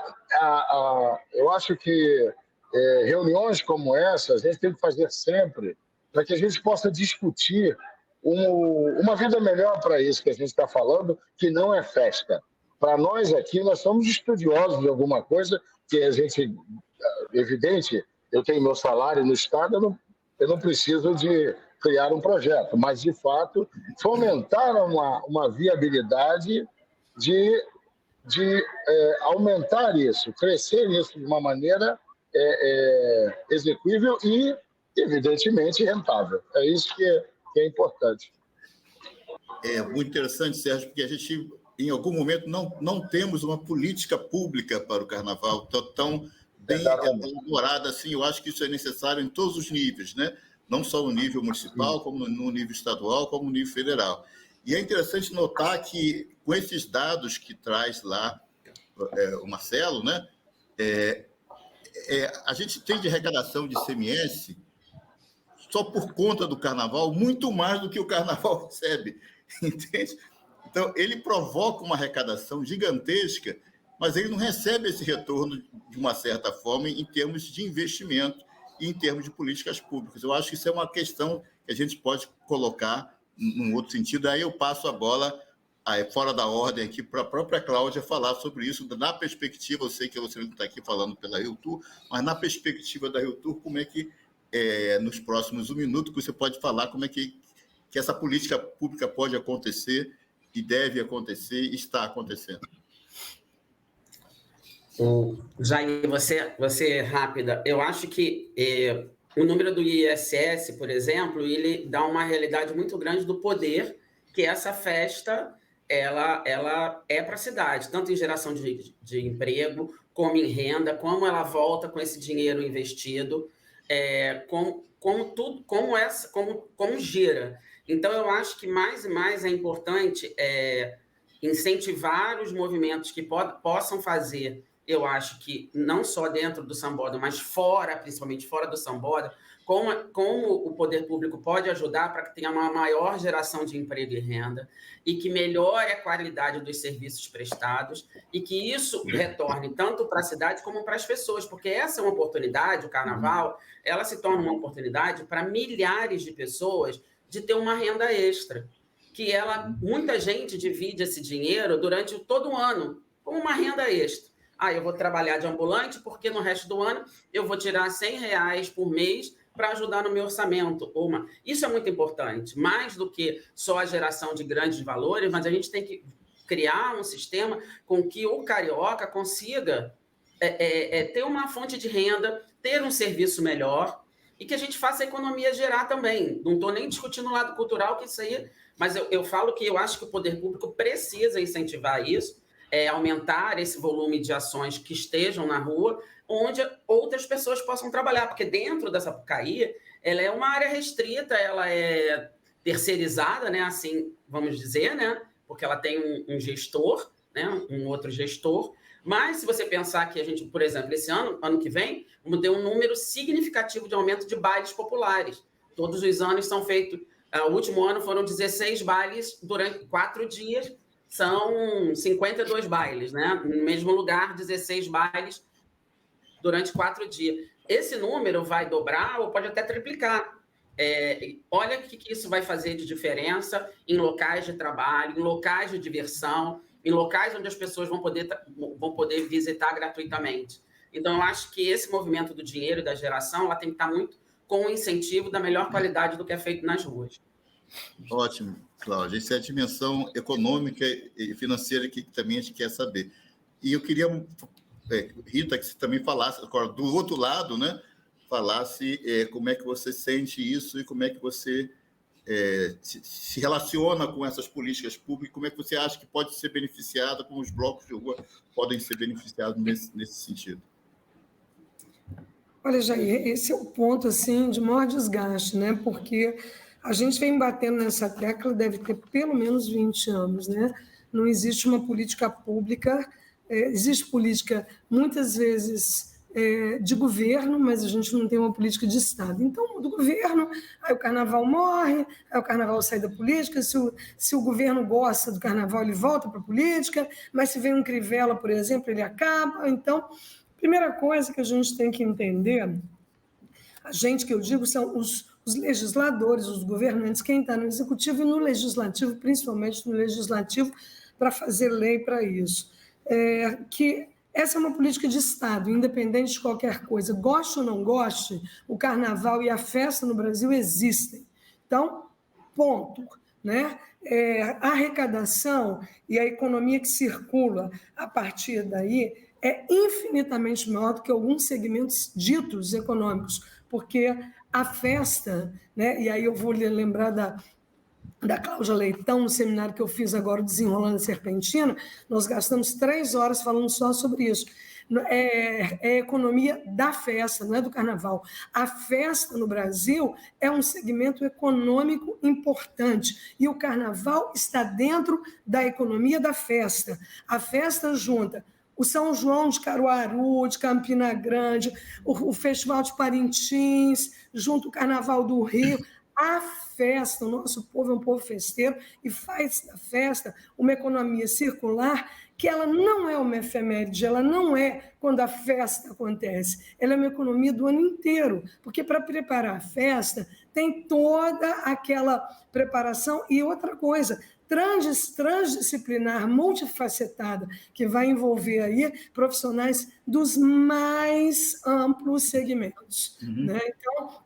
eu acho que reuniões como essa a gente tem que fazer sempre para que a gente possa discutir uma vida melhor para isso que a gente está falando, que não é festa. Para nós aqui, nós somos estudiosos de alguma coisa que a gente, evidente, eu tenho meu salário no Estado, eu não preciso de criar um projeto, mas, de fato, fomentar uma viabilidade de aumentar isso, crescer isso de uma maneira execuível e, evidentemente, rentável. É isso que é importante. É muito interessante, Sérgio, porque a gente, em algum momento, não temos uma política pública para o Carnaval tão bem elaborada assim. Eu acho que isso é necessário em todos os níveis, né? Não só no nível municipal, como no nível estadual, como no nível federal. E é interessante notar que, com esses dados que traz lá o Marcelo, né? A gente tem de arrecadação de ICMS só por conta do Carnaval, muito mais do que o Carnaval recebe, entende? Então, ele provoca uma arrecadação gigantesca, mas ele não recebe esse retorno de uma certa forma em termos de investimento e em termos de políticas públicas. Eu acho que isso é uma questão que a gente pode colocar num outro sentido. Aí eu passo a bola fora da ordem aqui para a própria Cláudia falar sobre isso, na perspectiva, eu sei que você não está aqui falando pela Rio Tour, mas na perspectiva da Rio Tour, como é que, nos próximos 1 minuto, você pode falar como é que essa política pública pode acontecer e deve acontecer e está acontecendo. Jair, você rápida. Eu acho que o número do ISS, por exemplo, ele dá uma realidade muito grande do poder que essa festa ela é para a cidade, tanto em geração de emprego, como em renda, como ela volta com esse dinheiro investido, como gira. Então, eu acho que mais e mais é importante incentivar os movimentos que possam fazer, eu acho que não só dentro do sambódromo, mas fora, principalmente fora do sambódromo, como o poder público pode ajudar para que tenha uma maior geração de emprego e renda e que melhore a qualidade dos serviços prestados e que isso retorne tanto para a cidade como para as pessoas, porque essa é uma oportunidade, o Carnaval, ela se torna uma oportunidade para milhares de pessoas de ter uma renda extra, que muita gente divide esse dinheiro durante todo o ano como uma renda extra. Eu vou trabalhar de ambulante porque no resto do ano eu vou tirar R$100 por mês para ajudar no meu orçamento. Isso é muito importante, mais do que só a geração de grandes valores, mas a gente tem que criar um sistema com que o carioca consiga ter uma fonte de renda, ter um serviço melhor e que a gente faça a economia gerar também. Não estou nem discutindo o lado cultural, que isso aí, mas eu falo que eu acho que o poder público precisa incentivar isso, aumentar esse volume de ações que estejam na rua, onde outras pessoas possam trabalhar, porque dentro da Sapucaí, ela é uma área restrita, ela é terceirizada, né, assim, vamos dizer, né, porque ela tem um gestor, né, um outro gestor, mas se você pensar que a gente, por exemplo, esse ano que vem, vamos ter um número significativo de aumento de bailes populares. Todos os anos são feitos, o último ano foram 16 bailes durante 4 dias, são 52 bailes, né? No mesmo lugar, 16 bailes durante 4 dias. Esse número vai dobrar ou pode até triplicar. Olha o que isso vai fazer de diferença em locais de trabalho, em locais de diversão, em locais onde as pessoas vão poder visitar gratuitamente. Então, eu acho que esse movimento do dinheiro e da geração ela tem que estar muito com o incentivo da melhor qualidade do que é feito nas ruas. Ótimo, Cláudia. Essa é a dimensão econômica e financeira que também a gente quer saber. E eu queria, Rita, que você também falasse, agora, do outro lado, né, falasse como é que você sente isso e como é que você se relaciona com essas políticas públicas, como é que você acha que pode ser beneficiada, como os blocos de rua podem ser beneficiados nesse sentido. Olha, Jair, esse é o ponto assim, de maior desgaste, né? Porque a gente vem batendo nessa tecla, deve ter pelo menos 20 anos, né? Não existe uma política pública existe política, muitas vezes, de governo, mas a gente não tem uma política de Estado. Então, do governo, aí o carnaval morre, aí o carnaval sai da política, se o governo gosta do carnaval, ele volta para a política, mas se vem um Crivella, por exemplo, ele acaba. Então, primeira coisa que a gente tem que entender, a gente que eu digo são os legisladores, os governantes, quem está no executivo e no legislativo, principalmente no legislativo, para fazer lei para isso. Que essa é uma política de Estado, independente de qualquer coisa. Goste ou não goste, o carnaval e a festa no Brasil existem. Então, ponto. Né? A arrecadação e a economia que circula a partir daí é infinitamente maior do que alguns segmentos ditos econômicos, porque a festa, né? E aí eu vou lembrar da Cláudia Leitão, no seminário que eu fiz agora, Desenrolando a Serpentina, nós gastamos 3 horas falando só sobre isso. É a economia da festa, não é do carnaval. A festa no Brasil é um segmento econômico importante e o carnaval está dentro da economia da festa. A festa junta o São João de Caruaru, de Campina Grande, o Festival de Parintins, junto o Carnaval do Rio. A festa, o nosso povo é um povo festeiro e faz da festa uma economia circular que ela não é uma efeméride, ela não é quando a festa acontece, ela é uma economia do ano inteiro, porque para preparar a festa tem toda aquela preparação e outra coisa, transdisciplinar, multifacetada, que vai envolver aí profissionais dos mais amplos segmentos. Né? Então,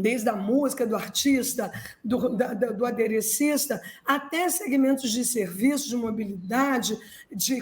desde a música, do artista, do aderecista, até segmentos de serviço, de mobilidade, de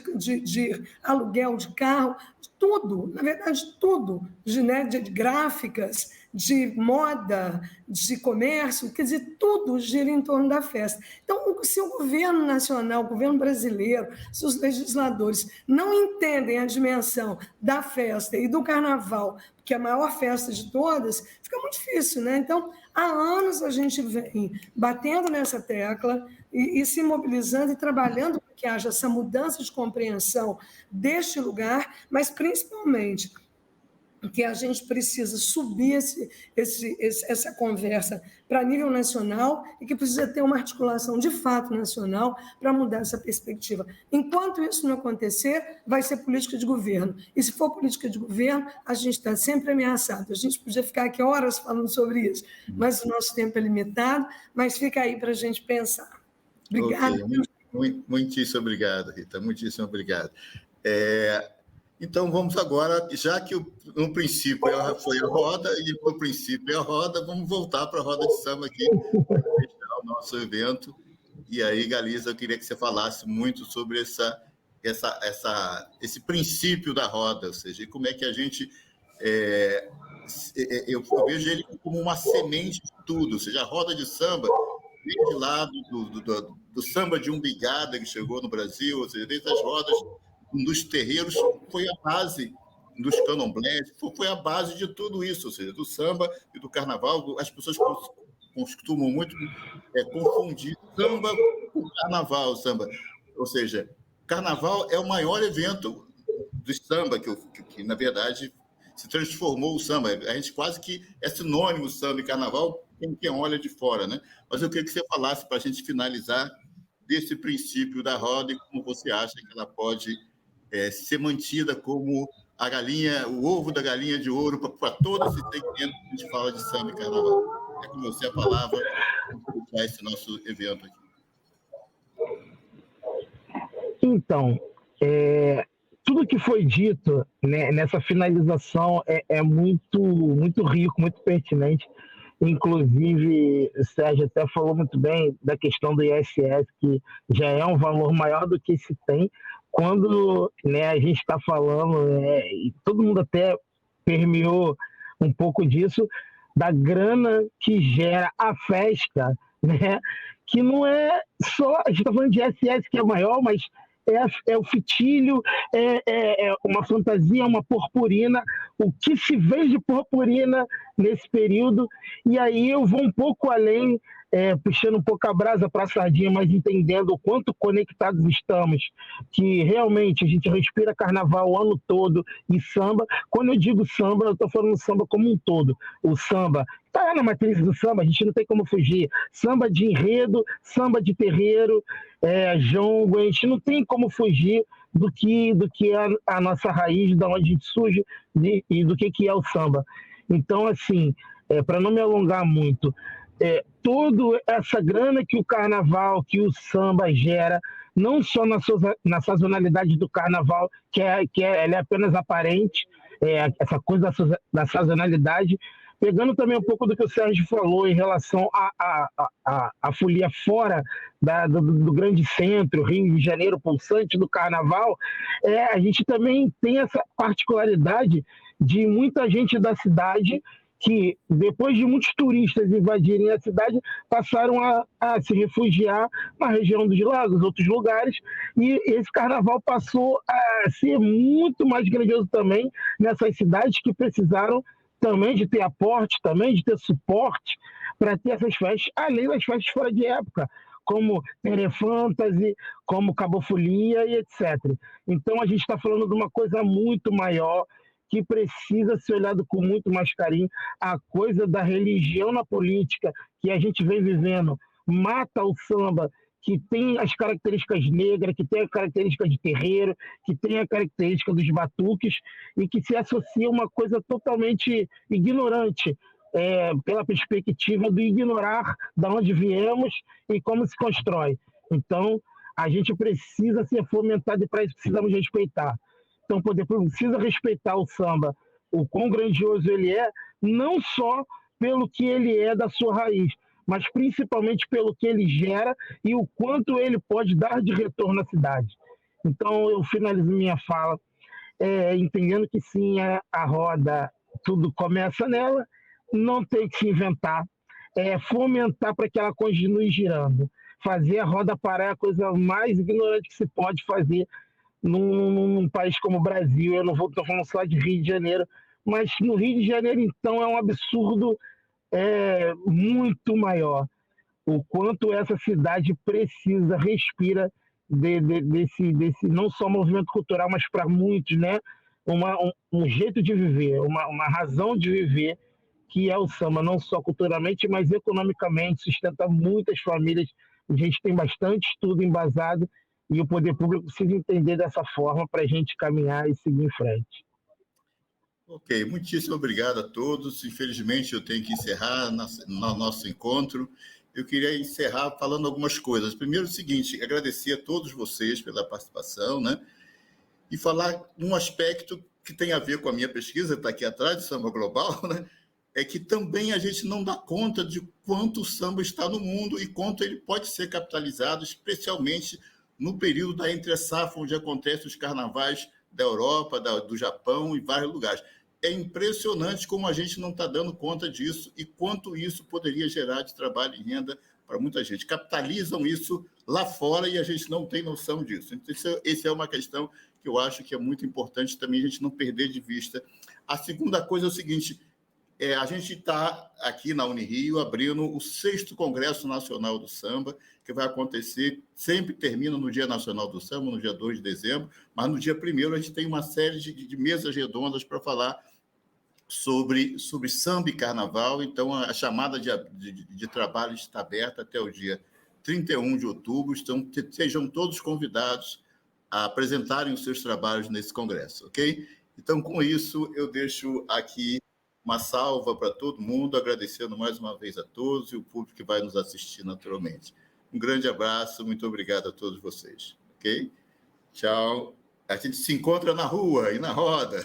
aluguel de carro, tudo, na verdade, tudo, de gráficas, de moda, de comércio, quer dizer, tudo gira em torno da festa. Então, se o governo nacional, o governo brasileiro, se os legisladores não entendem a dimensão da festa e do carnaval, que é a maior festa de todas, fica muito difícil, né? Então, há anos a gente vem batendo nessa tecla e se mobilizando e trabalhando para que haja essa mudança de compreensão deste lugar, mas principalmente que a gente precisa subir essa conversa para nível nacional e que precisa ter uma articulação de fato nacional para mudar essa perspectiva. Enquanto isso não acontecer, vai ser política de governo. E se for política de governo, a gente está sempre ameaçado. A gente podia ficar aqui horas falando sobre isso, mas o nosso tempo é limitado, mas fica aí para a gente pensar. Obrigada. Okay. Muitíssimo obrigado, Rita. Muitíssimo obrigado. Então, vamos agora, já que no princípio foi a roda, e no princípio é a roda, vamos voltar para a roda de samba aqui, para fechar o nosso evento. E aí, Galiza, eu queria que você falasse muito sobre esse princípio da roda, ou seja, como é que a gente... eu vejo ele como uma semente de tudo, ou seja, a roda de samba, desde lá do samba de umbigada que chegou no Brasil, ou seja, desde as rodas dos terreiros, foi a base dos candomblés, foi a base de tudo isso, ou seja, do samba e do carnaval. As pessoas costumam muito confundir samba com carnaval, samba. Ou seja, carnaval é o maior evento do samba, que na verdade, se transformou o samba. A gente quase que é sinônimo samba e carnaval, quem olha de fora, né? Mas eu queria que você falasse, para a gente finalizar, desse princípio da roda e como você acha que ela pode ser mantida como a galinha, o ovo da galinha de ouro para todo esse segmento que a gente fala de samba e carnaval. É com você a palavra para esse nosso evento aqui. Então, tudo que foi dito, né, nessa finalização é muito, muito rico, muito pertinente. Inclusive, o Sérgio até falou muito bem da questão do ISS, que já é um valor maior do que se tem. Quando, né, a gente está falando, e todo mundo até permeou um pouco disso, da grana que gera a festa, né, que não é só... A gente está falando de ISS, que é maior, mas é o fitilho, é uma fantasia, uma purpurina, o que se vê de purpurina nesse período. E aí eu vou um pouco além puxando um pouco a brasa para a sardinha, mas entendendo o quanto conectados estamos, que realmente a gente respira carnaval o ano todo e samba. Quando eu digo samba, eu estou falando samba como um todo. O samba está na matriz do samba, a gente não tem como fugir. Samba de enredo, samba de terreiro, jongo, a gente não tem como fugir do que é a nossa raiz, de onde a gente surge e do que é o samba. Então, assim, para não me alongar muito, toda essa grana que o carnaval, que o samba gera, não só na sazonalidade do carnaval, ela é apenas aparente, essa coisa da sazonalidade, pegando também um pouco do que o Sérgio falou em relação à folia fora do grande centro, Rio de Janeiro, pulsante do carnaval, a gente também tem essa particularidade de muita gente da cidade que, depois de muitos turistas invadirem a cidade, passaram a se refugiar na região dos lagos, outros lugares, e esse carnaval passou a ser muito mais grandioso também nessas cidades que precisaram também de ter aporte, também de ter suporte para ter essas festas, além das festas fora de época, como Terê Fantasy, como Cabofolia e etc. Então a gente está falando de uma coisa muito maior, que precisa ser olhado com muito mais carinho. A coisa da religião na política que a gente vem vivendo mata o samba, que tem as características negras, que tem a característica de terreiro, que tem a característica dos batuques, e que se associa a uma coisa totalmente ignorante, pela perspectiva do ignorar de onde viemos e como se constrói. Então, a gente precisa ser fomentado e para isso precisamos respeitar. Então, o poder público precisa respeitar o samba, o quão grandioso ele é, não só pelo que ele é da sua raiz, mas principalmente pelo que ele gera e o quanto ele pode dar de retorno à cidade. Então, eu finalizo minha fala entendendo que sim, a roda, tudo começa nela, não tem que se inventar, fomentar para que ela continue girando. Fazer a roda parar é a coisa mais ignorante que se pode fazer num país como o Brasil. Eu não estou falando só de Rio de Janeiro, mas no Rio de Janeiro, então, é um absurdo muito maior. O quanto essa cidade precisa, respira desse não só movimento cultural, mas para muitos, né? Um jeito de viver, uma razão de viver, que é o samba, não só culturalmente, mas economicamente, sustenta muitas famílias. A gente tem bastante estudo embasado e o poder público precisa entender dessa forma para a gente caminhar e seguir em frente. Ok, muitíssimo obrigado a todos. Infelizmente, eu tenho que encerrar no nosso encontro. Eu queria encerrar falando algumas coisas. Primeiro, o seguinte, agradecer a todos vocês pela participação, né? E falar um aspecto que tem a ver com a minha pesquisa, está aqui atrás, do Samba Global, né? É que também a gente não dá conta de quanto o samba está no mundo e quanto ele pode ser capitalizado, especialmente no período da entre-safra, onde acontecem os carnavais da Europa, do Japão e vários lugares. É impressionante como a gente não está dando conta disso e quanto isso poderia gerar de trabalho e renda para muita gente. Capitalizam isso lá fora e a gente não tem noção disso. Então, essa é uma questão que eu acho que é muito importante também a gente não perder de vista. A segunda coisa é o seguinte, a gente está aqui na Unirio abrindo o 6º Congresso Nacional do Samba, que vai acontecer, sempre termina no Dia Nacional do Samba, no dia 2 de dezembro, mas no dia 1º a gente tem uma série de mesas redondas para falar sobre samba e carnaval. Então, a chamada de trabalho está aberta até o dia 31 de outubro. Então, sejam todos convidados a apresentarem os seus trabalhos nesse congresso, ok? Então, com isso, eu deixo aqui uma salva para todo mundo, agradecendo mais uma vez a todos e o público que vai nos assistir naturalmente. Um grande abraço, muito obrigado a todos vocês, ok? Tchau. A gente se encontra na rua e na roda.